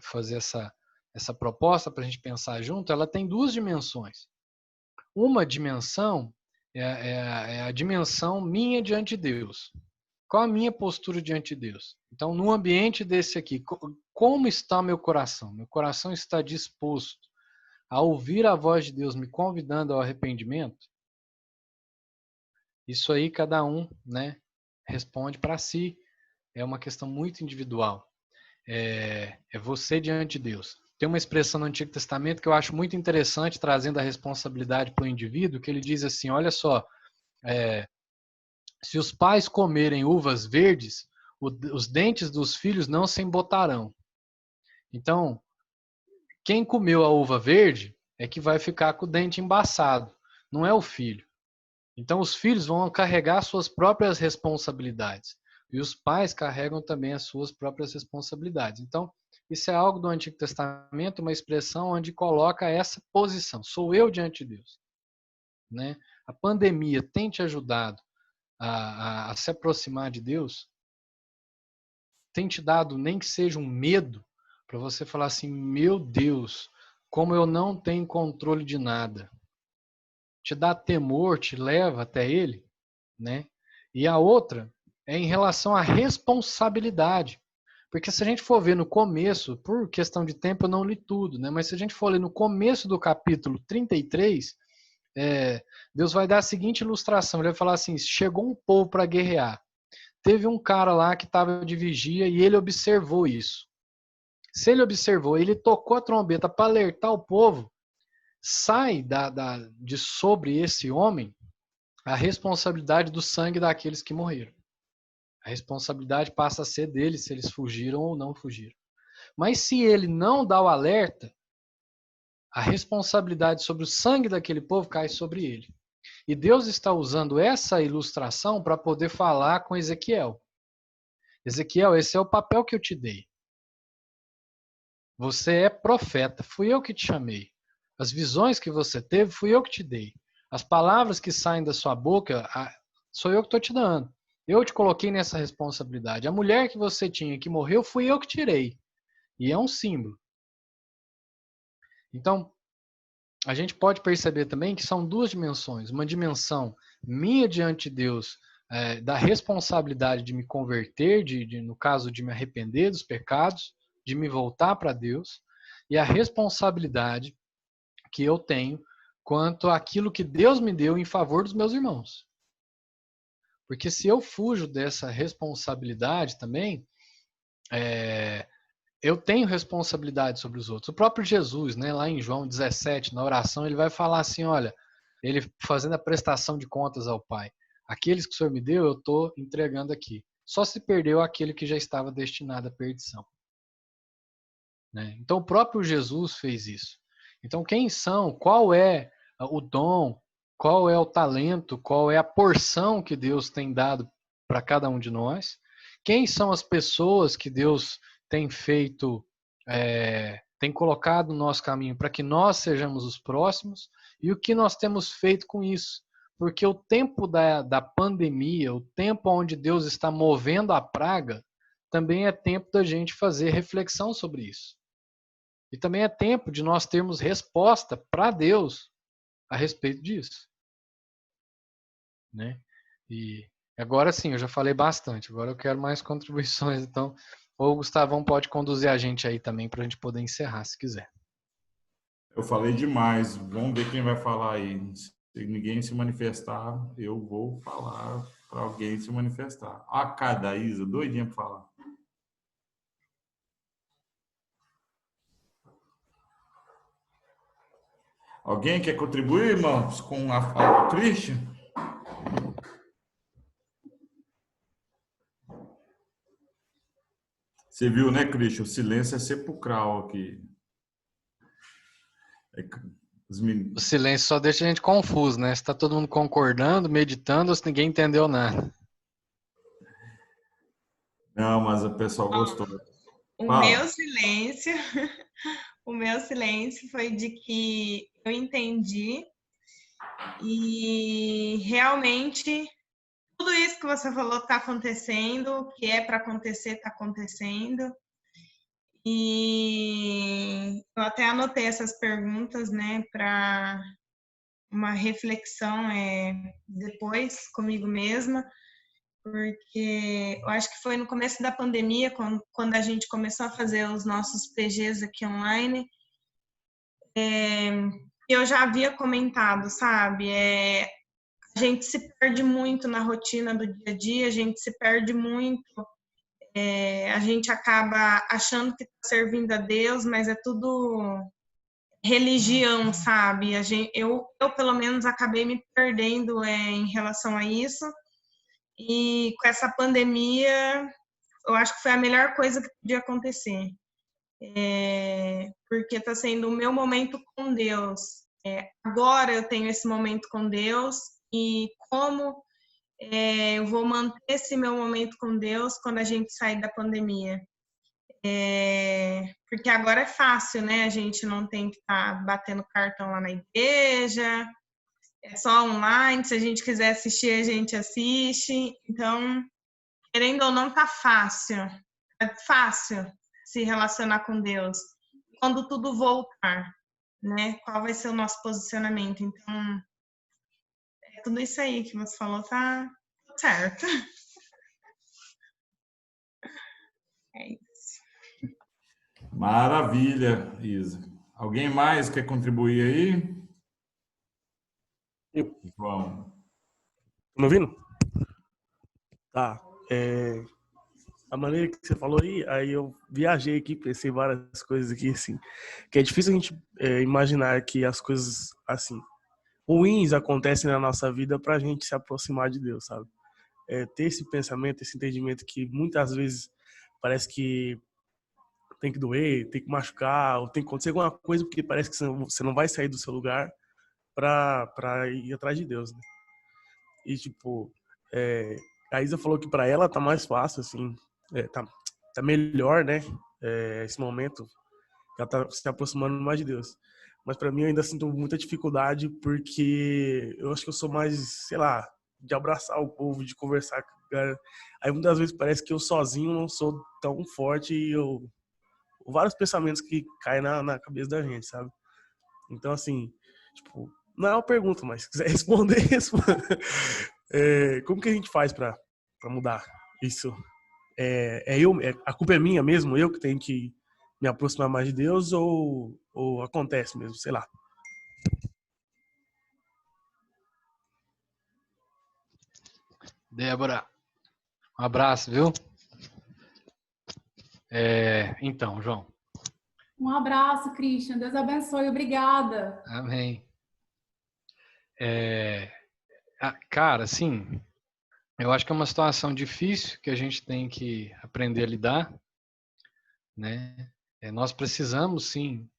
fazer essa proposta para a gente pensar junto, ela tem duas dimensões. Uma dimensão é a dimensão minha diante de Deus. Qual a minha postura diante de Deus? Então, num ambiente desse aqui, como está meu coração? Meu coração está disposto a ouvir a voz de Deus me convidando ao arrependimento? Isso aí cada um, né, responde para si. É uma questão muito individual. É você diante de Deus. Tem uma expressão no Antigo Testamento que eu acho muito interessante, trazendo a responsabilidade para o indivíduo, que ele diz assim, olha só, se os pais comerem uvas verdes, os dentes dos filhos não se embotarão. Então, quem comeu a uva verde é que vai ficar com o dente embaçado, não é o filho. Então, os filhos vão carregar suas próprias responsabilidades. E os pais carregam também as suas próprias responsabilidades. Então, isso é algo do Antigo Testamento, uma expressão onde coloca essa posição. Sou eu diante de Deus. Né? A pandemia tem te ajudado a se aproximar de Deus? Tem te dado nem que seja um medo para você falar assim, meu Deus, como eu não tenho controle de nada. Te dá temor, te leva até Ele, né? E a outra é em relação à responsabilidade. Porque se a gente for ver no começo, por questão de tempo eu não li tudo, né? Mas se a gente for ler no começo do capítulo 33, Deus vai dar a seguinte ilustração. Ele vai falar assim, chegou um povo para guerrear. Teve um cara lá que estava de vigia e ele observou isso. Se ele observou, ele tocou a trombeta para alertar o povo, sai de sobre esse homem a responsabilidade do sangue daqueles que morreram. A responsabilidade passa a ser dele se eles fugiram ou não fugiram. Mas se ele não dá o alerta, a responsabilidade sobre o sangue daquele povo cai sobre ele. E Deus está usando essa ilustração para poder falar com Ezequiel. Ezequiel, esse é o papel que eu te dei. Você é profeta, fui eu que te chamei. As visões que você teve, fui eu que te dei. As palavras que saem da sua boca, sou eu que estou te dando. Eu te coloquei nessa responsabilidade. A mulher que você tinha que morreu, fui eu que tirei. E é um símbolo. Então, a gente pode perceber também que são duas dimensões. Uma dimensão minha diante de Deus, da responsabilidade de me converter, no caso de me arrepender dos pecados, de me voltar para Deus, e a responsabilidade que eu tenho quanto àquilo que Deus me deu em favor dos meus irmãos. Porque se eu fujo dessa responsabilidade também, eu tenho responsabilidade sobre os outros. O próprio Jesus, né, lá em João 17, na oração, ele vai falar assim, olha, ele fazendo a prestação de contas ao Pai. Aqueles que o Senhor me deu, eu estou entregando aqui. Só se perdeu aquele que já estava destinado à perdição. Né? Então, o próprio Jesus fez isso. Então, quem são? Qual é o dom? Qual é o talento? Qual é a porção que Deus tem dado para cada um de nós? Quem são as pessoas que Deus tem feito, tem colocado no nosso caminho para que nós sejamos os próximos? E o que nós temos feito com isso? Porque o tempo da pandemia, o tempo onde Deus está movendo a praga, também é tempo da gente fazer reflexão sobre isso. E também é tempo de nós termos resposta para Deus a respeito disso. Né? E Agora sim, eu já falei bastante. Agora eu quero mais contribuições. Então, ou o Gustavão pode conduzir a gente aí também para a gente poder encerrar, se quiser. Eu falei demais. Vamos ver quem vai falar aí. Se ninguém se manifestar, eu vou falar para alguém se manifestar. A cada Isa, doidinha para falar. Alguém quer contribuir, irmãos, com a fala do Christian? Você viu, né, Christian? O silêncio é sepulcral aqui. O silêncio só deixa a gente confuso, né? Se tá todo mundo concordando, meditando, ou se ninguém entendeu nada. Não, mas o pessoal gostou. O Fala. meu silêncio, o meu silêncio foi de que eu entendi e realmente tudo isso que você falou está acontecendo, o que é para acontecer está acontecendo. E eu até anotei essas perguntas, né, para uma reflexão depois comigo mesma, porque eu acho que foi no começo da pandemia, quando a gente começou a fazer os nossos PGs aqui online, eu já havia comentado, sabe? A gente se perde muito na rotina do dia a dia, a gente se perde muito, a gente acaba achando que está servindo a Deus, mas é tudo religião, sabe? Eu pelo menos acabei me perdendo em relação a isso. E com essa pandemia, eu acho que foi a melhor coisa que podia acontecer. Porque está sendo o meu momento com Deus. Agora eu tenho esse momento com Deus e como eu vou manter esse meu momento com Deus quando a gente sair da pandemia. Porque agora é fácil, né? A gente não tem que estar batendo cartão lá na igreja, é só online, se a gente quiser assistir, a gente assiste. Então, querendo ou não, tá fácil. É fácil se relacionar com Deus. Quando tudo voltar, né? Qual vai ser o nosso posicionamento? Então, tudo isso aí que você falou tá certo. É isso. Maravilha, Isa. Alguém mais quer contribuir aí? João. Tá me ouvindo? Tá. A maneira que você falou aí eu viajei aqui, pensei várias coisas aqui, assim, que é difícil a gente imaginar que as coisas, assim, ruins acontecem na nossa vida pra gente se aproximar de Deus, sabe? Ter esse pensamento, esse entendimento que muitas vezes parece que tem que doer, tem que machucar, ou tem que acontecer alguma coisa porque parece que você não vai sair do seu lugar pra ir atrás de Deus, né? E, tipo, a Isa falou que pra ela tá mais fácil, assim, tá melhor, né? Esse momento, ela tá se aproximando mais de Deus. Mas pra mim eu ainda sinto muita dificuldade porque eu acho que eu sou mais, sei lá, de abraçar o povo, de conversar com o cara. Aí muitas vezes parece que eu sozinho não sou tão forte e vários pensamentos que caem na cabeça da gente, sabe? Então, assim, tipo, não é uma pergunta, mas se quiser responder, como que a gente faz pra mudar isso? A culpa é minha mesmo, eu que tenho que me aproximar mais de Deus ou acontece mesmo, sei lá. Débora, um abraço, viu? Então, João. Um abraço, Christian. Deus abençoe. Obrigada. Amém. Cara, assim, eu acho que é uma situação difícil que a gente tem que aprender a lidar, né? Nós precisamos, sim,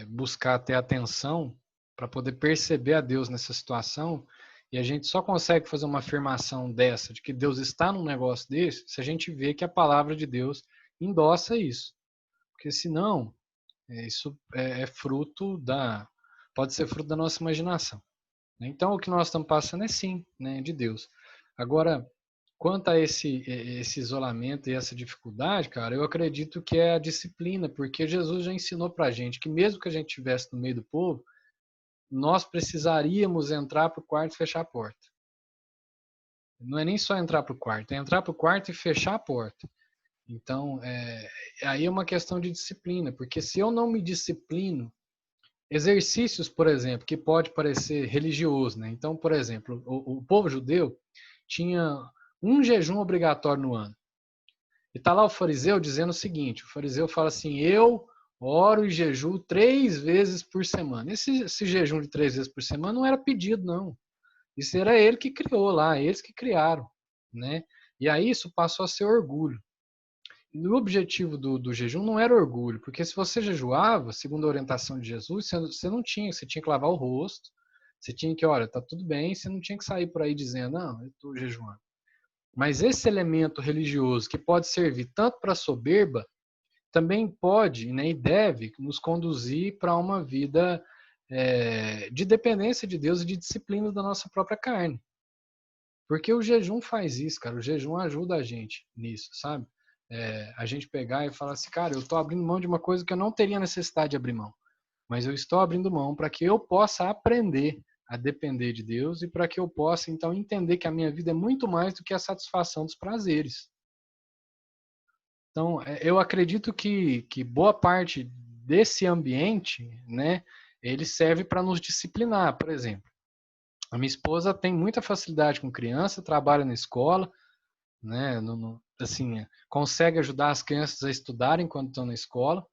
buscar ter atenção para poder perceber a Deus nessa situação, e a gente só consegue fazer uma afirmação dessa, de que Deus está num negócio desse, se a gente vê que a palavra de Deus endossa isso. Porque senão, isso pode ser fruto da nossa imaginação. Então, o que nós estamos passando é sim, né, de Deus. Agora, quanto a esse isolamento e essa dificuldade, cara, eu acredito que é a disciplina, porque Jesus já ensinou pra gente que mesmo que a gente estivesse no meio do povo, nós precisaríamos entrar pro quarto e fechar a porta. não é nem só entrar para o quarto, é entrar para o quarto e fechar a porta. Então, aí é uma questão de disciplina, porque se eu não me disciplino, exercícios, por exemplo, que pode parecer religioso, né? Então, por exemplo, o povo judeu tinha um jejum obrigatório no ano. E está lá o fariseu dizendo o seguinte, o fariseu fala assim, eu oro e jejuo 3 vezes por semana. Esse jejum de 3 vezes por semana não era pedido, não. Isso era ele que criou lá, eles que criaram, né? E aí isso passou a ser orgulho. E o objetivo do jejum não era orgulho, porque se você jejuava, segundo a orientação de Jesus, você não tinha, você tinha que lavar o rosto, você tinha que, olha, tá tudo bem, você não tinha que sair por aí dizendo, não, eu estou jejuando. Mas esse elemento religioso que pode servir tanto para soberba, também pode, né, e deve nos conduzir para uma vida de dependência de Deus e de disciplina da nossa própria carne. Porque o jejum faz isso, cara. O jejum ajuda a gente nisso, sabe? A gente pegar e falar assim, cara, eu estou abrindo mão de uma coisa que eu não teria necessidade de abrir mão. Mas eu estou abrindo mão para que eu possa aprender a depender de Deus e para que eu possa, então, entender que a minha vida é muito mais do que a satisfação dos prazeres. Então, eu acredito que boa parte desse ambiente, né, ele serve para nos disciplinar, por exemplo. A minha esposa tem muita facilidade com criança, trabalha na escola, né, assim, consegue ajudar as crianças a estudarem quando estão na escola,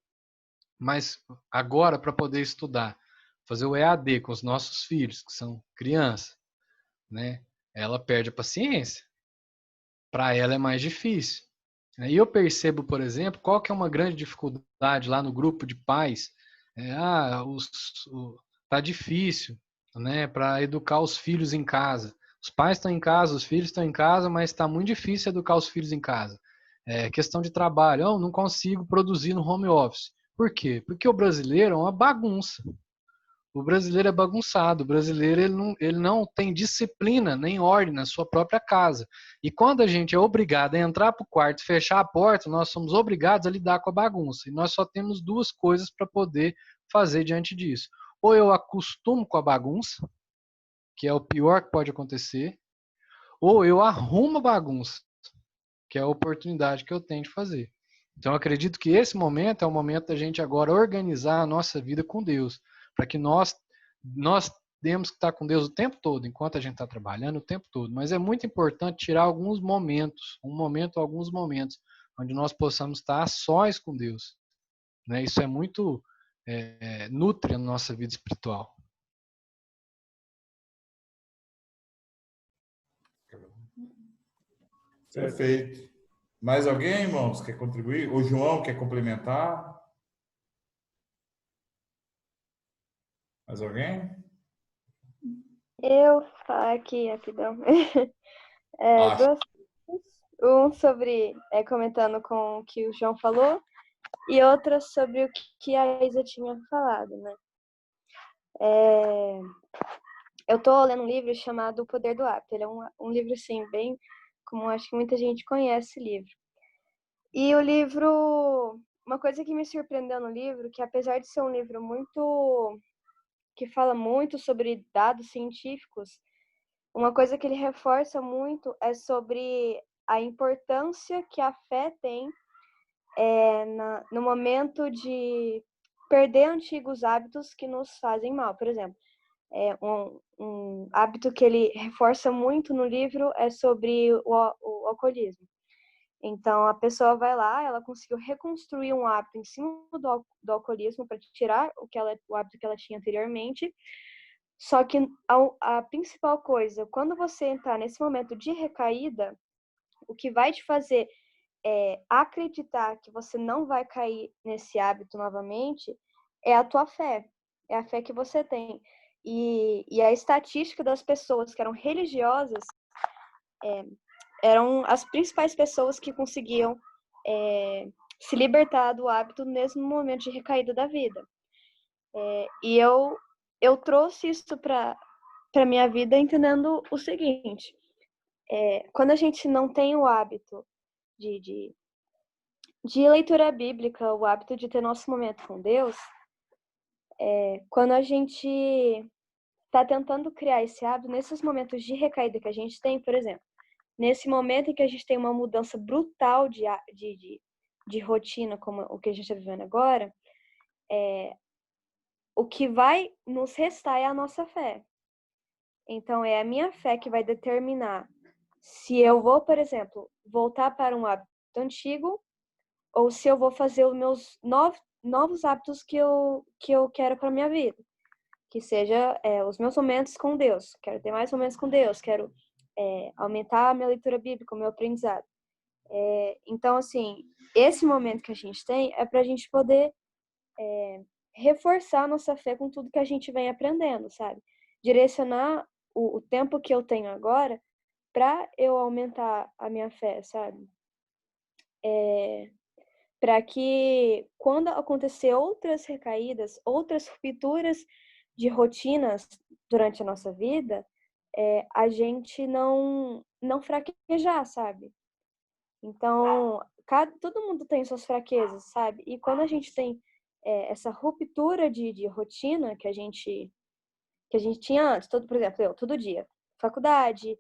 mas agora para poder estudar, fazer o EAD com os nossos filhos, que são crianças, né, ela perde a paciência. Para ela é mais difícil. E eu percebo, por exemplo, qual que é uma grande dificuldade lá no grupo de pais. Tá difícil, né, para educar os filhos em casa. Os pais estão em casa, os filhos estão em casa, mas está muito difícil educar os filhos em casa. Questão de trabalho, eu não consigo produzir no home office. Por quê? Porque o brasileiro é uma bagunça. O brasileiro é bagunçado, o brasileiro ele não tem disciplina nem ordem na sua própria casa. E quando a gente é obrigado a entrar para o quarto e fechar a porta, nós somos obrigados a lidar com a bagunça. E nós só temos 2 coisas para poder fazer diante disso. Ou eu acostumo com a bagunça, que é o pior que pode acontecer, ou eu arrumo a bagunça, que é a oportunidade que eu tenho de fazer. Então, eu acredito que esse momento é o momento da gente agora organizar a nossa vida com Deus, para que nós temos que estar com Deus o tempo todo, enquanto a gente está trabalhando o tempo todo. Mas é muito importante tirar alguns momentos, alguns momentos, onde nós possamos estar a sós com Deus. Né? Isso é muito nutre a nossa vida espiritual. Perfeito. Mais alguém, irmãos, quer contribuir? O João quer complementar? Mais alguém? Eu falar aqui rapidão. 2 coisas. Um sobre, comentando com o que o João falou, e outra sobre o que a Isa tinha falado, né? Eu tô lendo um livro chamado O Poder do Hábito. Ele é um livro, assim, bem comum, acho que muita gente conhece o livro. E o livro, uma coisa que me surpreendeu no livro, que apesar de ser um livro que fala muito sobre dados científicos, uma coisa que ele reforça muito é sobre a importância que a fé tem no momento de perder antigos hábitos que nos fazem mal. Por exemplo, um hábito que ele reforça muito no livro é sobre o alcoolismo. Então, a pessoa vai lá, ela conseguiu reconstruir um hábito em cima do alcoolismo para tirar o hábito que ela tinha anteriormente. Só que a principal coisa, quando você entrar nesse momento de recaída, o que vai te fazer acreditar que você não vai cair nesse hábito novamente é a tua fé, é a fé que você tem. E a estatística das pessoas que eram religiosas eram as principais pessoas que conseguiam se libertar do hábito mesmo no momento de recaída da vida. E eu trouxe isso para minha vida entendendo o seguinte: quando a gente não tem o hábito de leitura bíblica, o hábito de ter nosso momento com Deus, quando a gente está tentando criar esse hábito, nesses momentos de recaída que a gente tem, por exemplo, nesse momento em que a gente tem uma mudança brutal de rotina, como o que a gente está vivendo agora, o que vai nos restar é a nossa fé. Então, é a minha fé que vai determinar se eu vou, por exemplo, voltar para um hábito antigo ou se eu vou fazer os meus novos hábitos que eu quero para minha vida. Que seja os meus momentos com Deus. Quero ter mais momentos com Deus. Quero aumentar a minha leitura bíblica, o meu aprendizado. Então, assim, esse momento que a gente tem é para a gente poder reforçar a nossa fé com tudo que a gente vem aprendendo, sabe? Direcionar o tempo que eu tenho agora para eu aumentar a minha fé, sabe? Para que quando acontecer outras recaídas, outras rupturas de rotinas durante a nossa vida, a gente não fraquejar, sabe? Então, todo mundo tem suas fraquezas, sabe? E quando a gente tem essa ruptura de rotina que a gente tinha antes, por exemplo, eu, todo dia, faculdade,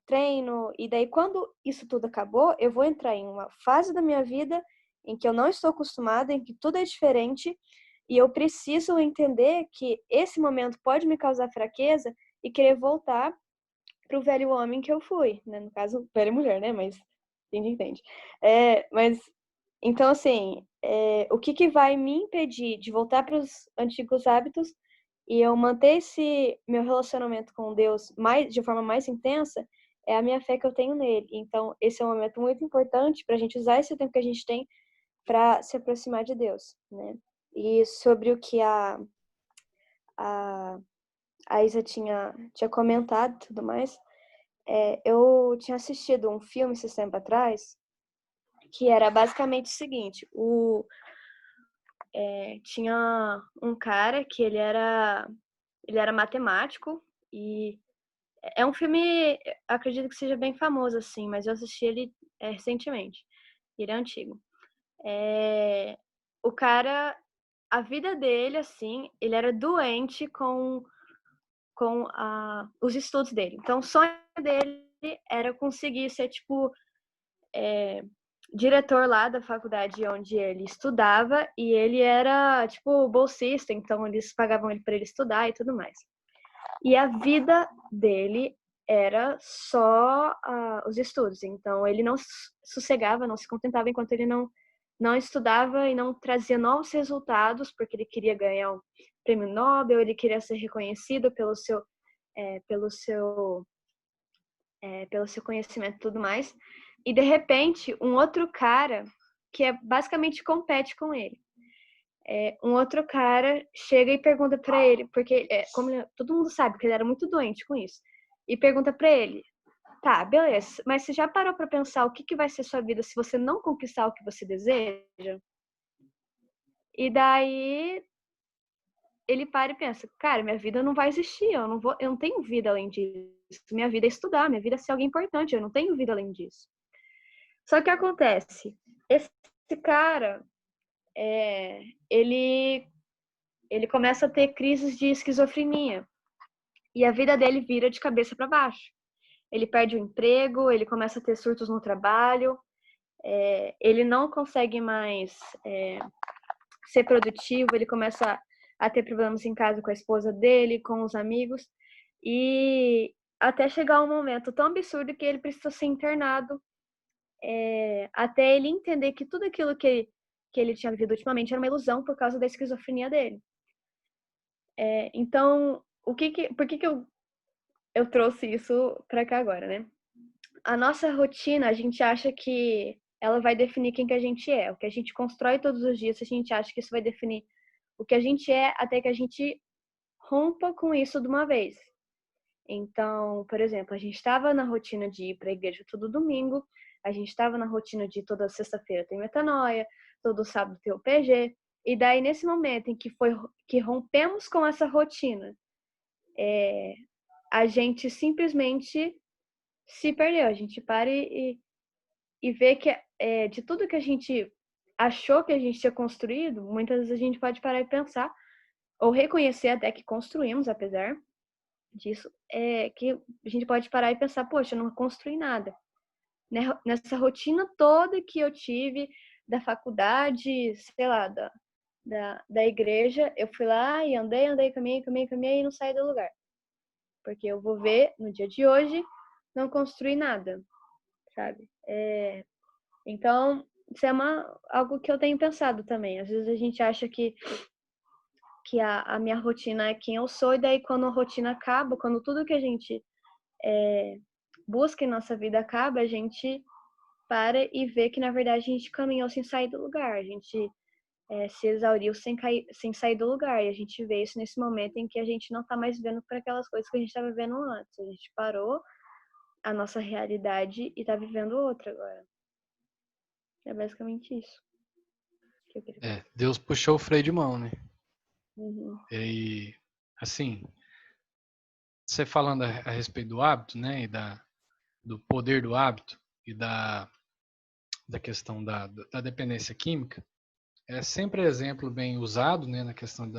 treino, e daí quando isso tudo acabou, eu vou entrar em uma fase da minha vida em que eu não estou acostumada, em que tudo é diferente, e eu preciso entender que esse momento pode me causar fraqueza e querer voltar para o velho homem que eu fui, né? No caso, velha mulher, né? Mas a gente entende. Mas, então, assim, o que vai me impedir de voltar para os antigos hábitos e eu manter esse meu relacionamento com Deus de forma mais intensa é a minha fé que eu tenho nele. Então, esse é um momento muito importante para a gente usar esse tempo que a gente tem para se aproximar de Deus, né? E sobre o que a Isa tinha comentado e tudo mais, eu tinha assistido um filme esse tempo atrás que era basicamente o seguinte: tinha um cara que ele era matemático e é um filme, acredito que seja bem famoso assim, mas eu assisti ele recentemente. Ele é antigo. O cara, a vida dele, assim, ele era doente com os estudos dele. Então, o sonho dele era conseguir ser, tipo, diretor lá da faculdade onde ele estudava, e ele era, tipo, bolsista, então eles pagavam ele para ele estudar e tudo mais. E a vida dele era só os estudos, então ele não sossegava, não se contentava enquanto ele não estudava e não trazia novos resultados, porque ele queria ganhar um prêmio Nobel, ele queria ser reconhecido pelo seu conhecimento e tudo mais. E, de repente, um outro cara, que basicamente compete com ele, um outro cara chega e pergunta para ele, porque todo mundo sabe que ele era muito doente com isso, e pergunta para ele: tá, beleza, mas você já parou para pensar o que vai ser sua vida se você não conquistar o que você deseja? E daí ele para e pensa: cara, minha vida não vai existir, eu não tenho vida além disso. Minha vida é estudar, minha vida é ser alguém importante, eu não tenho vida além disso. Só que acontece, esse cara, ele começa a ter crises de esquizofrenia e a vida dele vira de cabeça para baixo. Ele perde o emprego, ele começa a ter surtos no trabalho, ele não consegue mais ser produtivo, ele começa a ter problemas em casa com a esposa dele, com os amigos, e até chegar um momento tão absurdo que ele precisa ser internado, até ele entender que tudo aquilo que ele tinha vivido ultimamente era uma ilusão por causa da esquizofrenia dele. Então, por que eu trouxe isso para cá agora, né? A nossa rotina, a gente acha que ela vai definir quem que a gente é. O que a gente constrói todos os dias, a gente acha que isso vai definir o que a gente é, até que a gente rompa com isso de uma vez. Então, por exemplo, a gente estava na rotina de ir para a igreja todo domingo, a gente estava na rotina de toda sexta-feira ter metanoia, todo sábado ter o PG, e daí nesse momento em que rompemos com essa rotina, a gente simplesmente se perdeu. A gente para e vê que de tudo que a gente achou que a gente tinha construído, muitas vezes a gente pode parar e pensar, ou reconhecer até que construímos, apesar disso é que a gente pode parar e pensar, poxa, eu não construí nada. Nessa rotina toda que eu tive da faculdade, sei lá, da igreja, eu fui lá e andei, caminhei e não saí do lugar. Porque eu vou ver, no dia de hoje, não construí nada, sabe? Então, isso é algo que eu tenho pensado também. Às vezes a gente acha que a minha rotina é quem eu sou, e daí quando a rotina acaba, quando tudo que a gente busca em nossa vida acaba, a gente para e vê que, na verdade, a gente caminhou sem sair do lugar. A gente se exauriu sem sair do lugar. E a gente vê isso nesse momento em que a gente não está mais vivendo para aquelas coisas que a gente estava vivendo antes. A gente parou a nossa realidade e está vivendo outra agora. É basicamente isso que eu queria falar. Deus puxou o freio de mão, né? Uhum. E, assim, você falando a respeito do hábito, né? E do poder do hábito e da questão da dependência química, é sempre exemplo bem usado, né? Na questão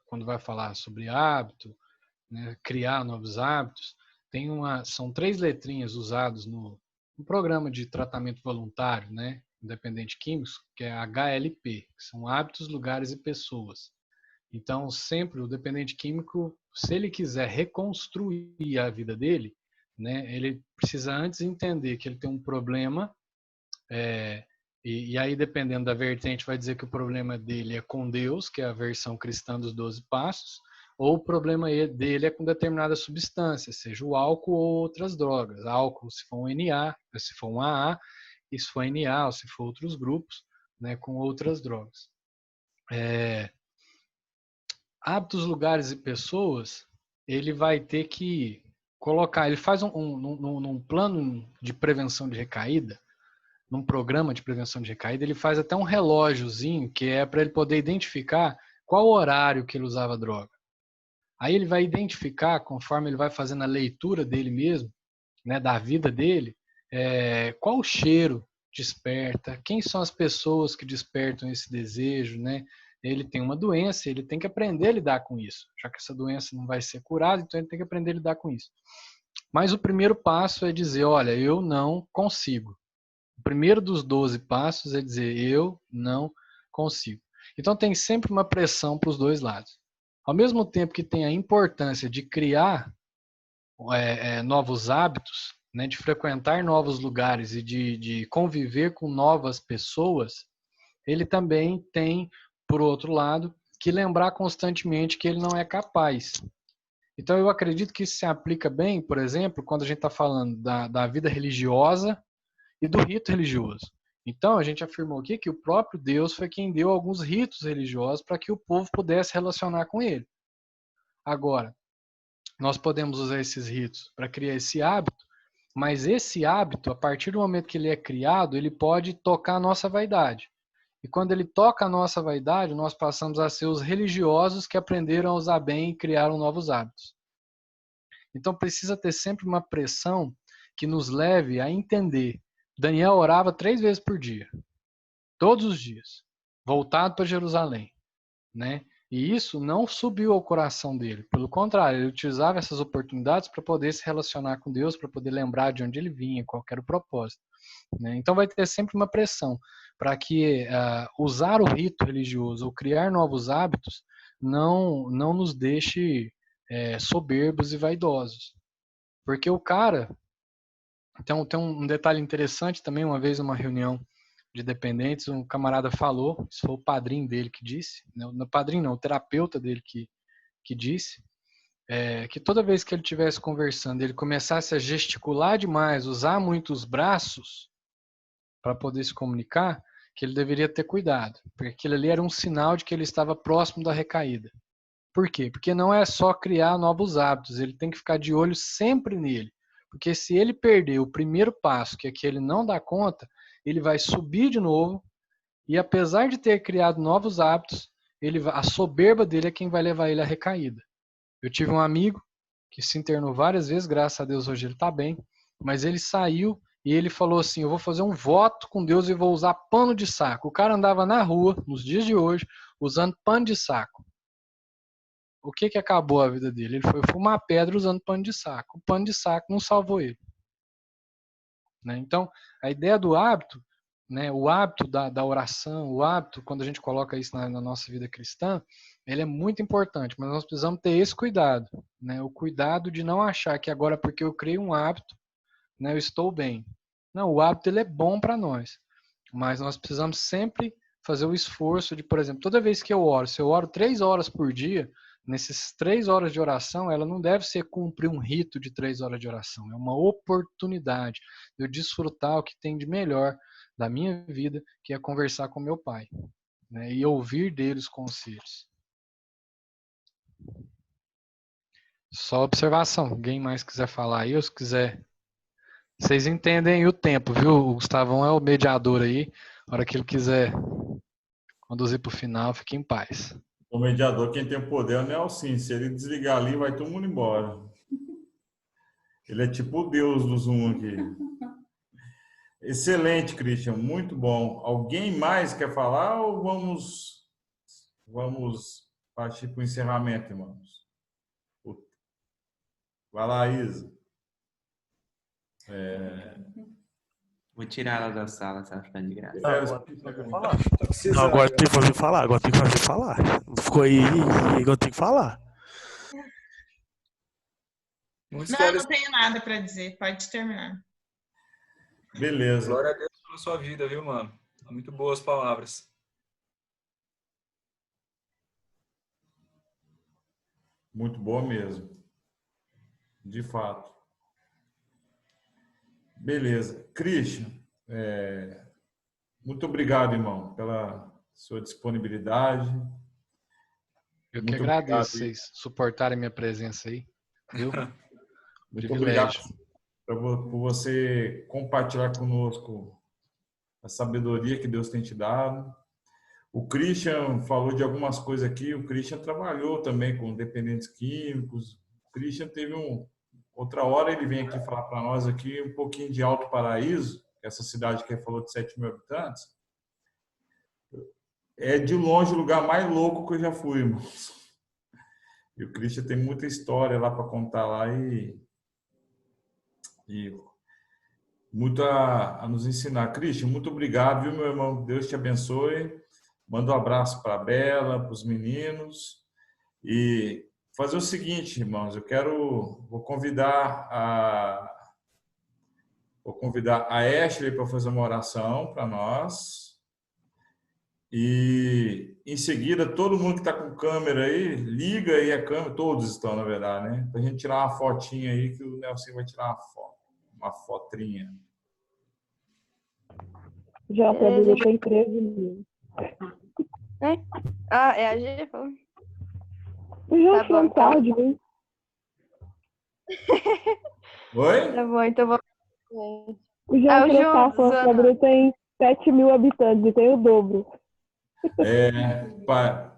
quando vai falar sobre hábito, né, criar novos hábitos, são 3 letrinhas usadas no programa de tratamento voluntário, né, independente químicos, que é HLP, que são hábitos, lugares e pessoas. Então, sempre o dependente químico, se ele quiser reconstruir a vida dele, né, ele precisa antes entender que ele tem um problema, e aí, dependendo da vertente, vai dizer que o problema dele é com Deus, que é a versão cristã dos 12 passos, ou o problema dele é com determinada substância, seja o álcool ou outras drogas. Álcool se for um NA, se for um AA, e se for NA, ou se for outros grupos, né, com outras drogas. Hábitos, lugares e pessoas, ele vai ter que colocar, ele faz num plano de prevenção de recaída, num programa de prevenção de recaída, ele faz até um relógiozinho que é para ele poder identificar qual horário que ele usava droga. Aí ele vai identificar, conforme ele vai fazendo a leitura dele mesmo, né, da vida dele, qual o cheiro desperta, quem são as pessoas que despertam esse desejo, né? Ele tem uma doença, ele tem que aprender a lidar com isso, já que essa doença não vai ser curada, então ele tem que aprender a lidar com isso. Mas o primeiro passo é dizer, olha, eu não consigo. O primeiro dos 12 passos é dizer, eu não consigo. Então tem sempre uma pressão para os dois lados. Ao mesmo tempo que tem a importância de criar novos hábitos, né, de frequentar novos lugares e de conviver com novas pessoas, ele também tem, por outro lado, que lembrar constantemente que ele não é capaz. Então eu acredito que isso se aplica bem, por exemplo, quando a gente está falando da vida religiosa e do rito religioso. Então, a gente afirmou aqui que o próprio Deus foi quem deu alguns ritos religiosos para que o povo pudesse relacionar com ele. Agora, nós podemos usar esses ritos para criar esse hábito, mas esse hábito, a partir do momento que ele é criado, ele pode tocar a nossa vaidade. E quando ele toca a nossa vaidade, nós passamos a ser os religiosos que aprenderam a usar bem e criaram novos hábitos. Então, precisa ter sempre uma pressão que nos leve a entender. Daniel orava 3 vezes por dia, todos os dias, voltado para Jerusalém, né? E isso não subiu ao coração dele, pelo contrário, ele utilizava essas oportunidades para poder se relacionar com Deus, para poder lembrar de onde ele vinha, qual era o propósito, né? Então vai ter sempre uma pressão para que usar o rito religioso ou criar novos hábitos não nos deixe soberbos e vaidosos, porque o cara... Então, tem um detalhe interessante também, uma vez numa reunião de dependentes, um camarada falou, isso foi o padrinho dele que disse, não, o padrinho não, o terapeuta dele que disse, que toda vez que ele estivesse conversando, ele começasse a gesticular demais, usar muito os braços para poder se comunicar, que ele deveria ter cuidado, porque aquilo ali era um sinal de que ele estava próximo da recaída. Por quê? Porque não é só criar novos hábitos, ele tem que ficar de olho sempre nele. Porque se ele perder o primeiro passo, que é que ele não dá conta, ele vai subir de novo e apesar de ter criado novos hábitos, a soberba dele é quem vai levar ele à recaída. Eu tive um amigo que se internou várias vezes, graças a Deus hoje ele está bem, mas ele saiu e ele falou assim, eu vou fazer um voto com Deus e vou usar pano de saco. O cara andava na rua, nos dias de hoje, usando pano de saco. o que acabou a vida dele? Ele foi fumar pedra usando pano de saco. O pano de saco não salvou ele. Né? Então, a ideia do hábito, né, o hábito da oração, o hábito, quando a gente coloca isso na nossa vida cristã, ele é muito importante, mas nós precisamos ter esse cuidado, né, o cuidado de não achar que agora porque eu criei um hábito, né, eu estou bem. Não, o hábito ele é bom para nós, mas nós precisamos sempre fazer o esforço de, por exemplo, toda vez que eu oro, se eu oro 3 horas por dia, nessas 3 horas de oração, ela não deve ser cumprir um rito de 3 horas de oração. É uma oportunidade de eu desfrutar o que tem de melhor da minha vida, que é conversar com meu pai, né, e ouvir dele os conselhos. Só observação. Alguém mais quiser falar aí, ou se quiser... Vocês entendem o tempo, viu? O Gustavão é o mediador aí. Na hora que ele quiser conduzir para o final, fique em paz. O mediador, quem tem o poder é o Nelson. Se ele desligar ali, vai todo mundo embora. Ele é tipo o Deus do Zoom aqui. Excelente, Christian. Muito bom. Alguém mais quer falar ou vamos partir para o encerramento, irmãos? Vai lá, Isa. Vou tirar ela da sala, se ela ficar de graça. Agora tem que fazer falar. Não, agora tem que fazer falar. Agora tem que fazer falar. Ficou aí, agora tem que falar. Não, não tenho nada para dizer. Pode terminar. Beleza. Glória a Deus pela sua vida, viu, mano? Muito boas palavras. Muito boa mesmo. De fato. Beleza. Christian, muito obrigado, irmão, pela sua disponibilidade. Eu que agradeço vocês suportarem minha presença aí, viu? Muito obrigado por você compartilhar conosco a sabedoria que Deus tem te dado. O Christian falou de algumas coisas aqui. O Christian trabalhou também com dependentes químicos. O Christian teve outra hora ele vem aqui falar para nós aqui um pouquinho de Alto Paraíso, essa cidade que ele falou de 7 mil habitantes. É de longe o lugar mais louco que eu já fui, irmãos. E o Christian tem muita história lá para contar lá e muito a nos ensinar. Christian, muito obrigado, viu, meu irmão? Deus te abençoe. Manda um abraço para a Bela, para os meninos. E fazer o seguinte, irmãos, vou convidar a Ashley para fazer uma oração para nós. E em seguida, todo mundo que está com câmera aí, liga aí a câmera, todos estão, na verdade, né? Para a gente tirar uma fotinha aí, que o Nelson vai tirar uma fotrinha. Já trabalhei com 13 mil. É a G falando? Já foi um tarde, hein? Oi? Tá bom, então vamos. O João Fabrício tem 7 mil habitantes e tem o dobro.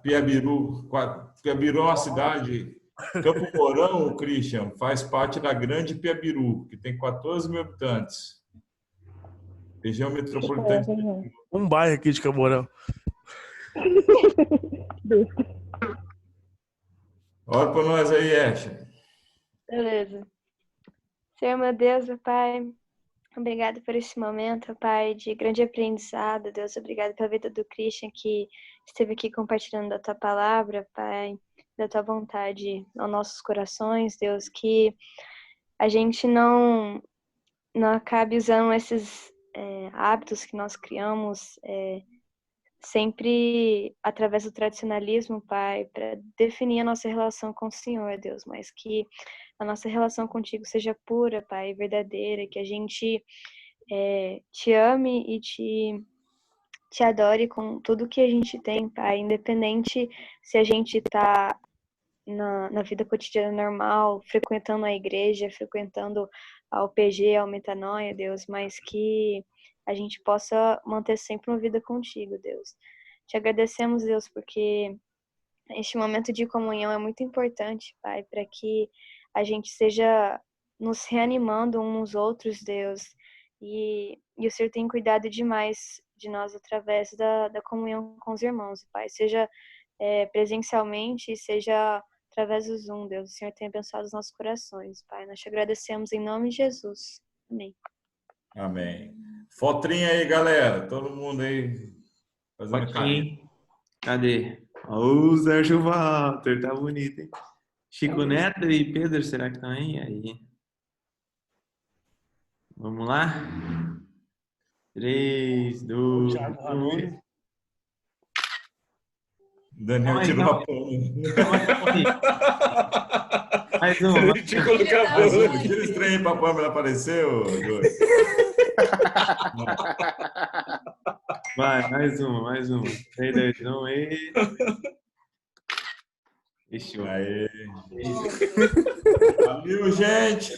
Piabiru é uma cidade. Campo Mourão, Christian, faz parte da Grande Piabiru, que tem 14 mil habitantes. Região metropolitana. Um bairro aqui de Campo Mourão. Olha para nós aí, Ashley. Beleza. Senhor, meu Deus, meu Pai, obrigado por esse momento, Pai, de grande aprendizado. Deus, obrigado pela vida do Christian, que esteve aqui compartilhando da Tua palavra, Pai, da Tua vontade aos nossos corações. Deus, que a gente não acabe usando esses hábitos que nós criamos sempre através do tradicionalismo, Pai, para definir a nossa relação com o Senhor, Deus, mas que a nossa relação contigo seja pura, Pai, verdadeira, que a gente te ame e te adore com tudo que a gente tem, Pai, independente se a gente está na vida cotidiana normal, frequentando a igreja, frequentando a UPG, a Metanoia, Deus, mas que a gente possa manter sempre uma vida contigo, Deus. Te agradecemos, Deus, porque este momento de comunhão é muito importante, Pai, para que a gente seja nos reanimando uns nos outros, Deus. E o Senhor tem cuidado demais de nós através da comunhão com os irmãos, Pai. Seja presencialmente, seja através do Zoom, Deus. O Senhor tem abençoado os nossos corações, Pai. Nós te agradecemos em nome de Jesus. Amém. Amém. Fotrinha aí, galera. Todo mundo aí fazendo carinho. Cadê? Ô, Sérgio Walter, tá bonito, hein? Chico Neto e Pedro, será que estão aí? Vamos lá? 3, 2, 1. Daniel tirou a pão. Mais uma. Tira esse trem pra Pâmela aparecer, ô doido. Vai, mais uma. 3, 2, 1 e... Fechou. Valeu, gente.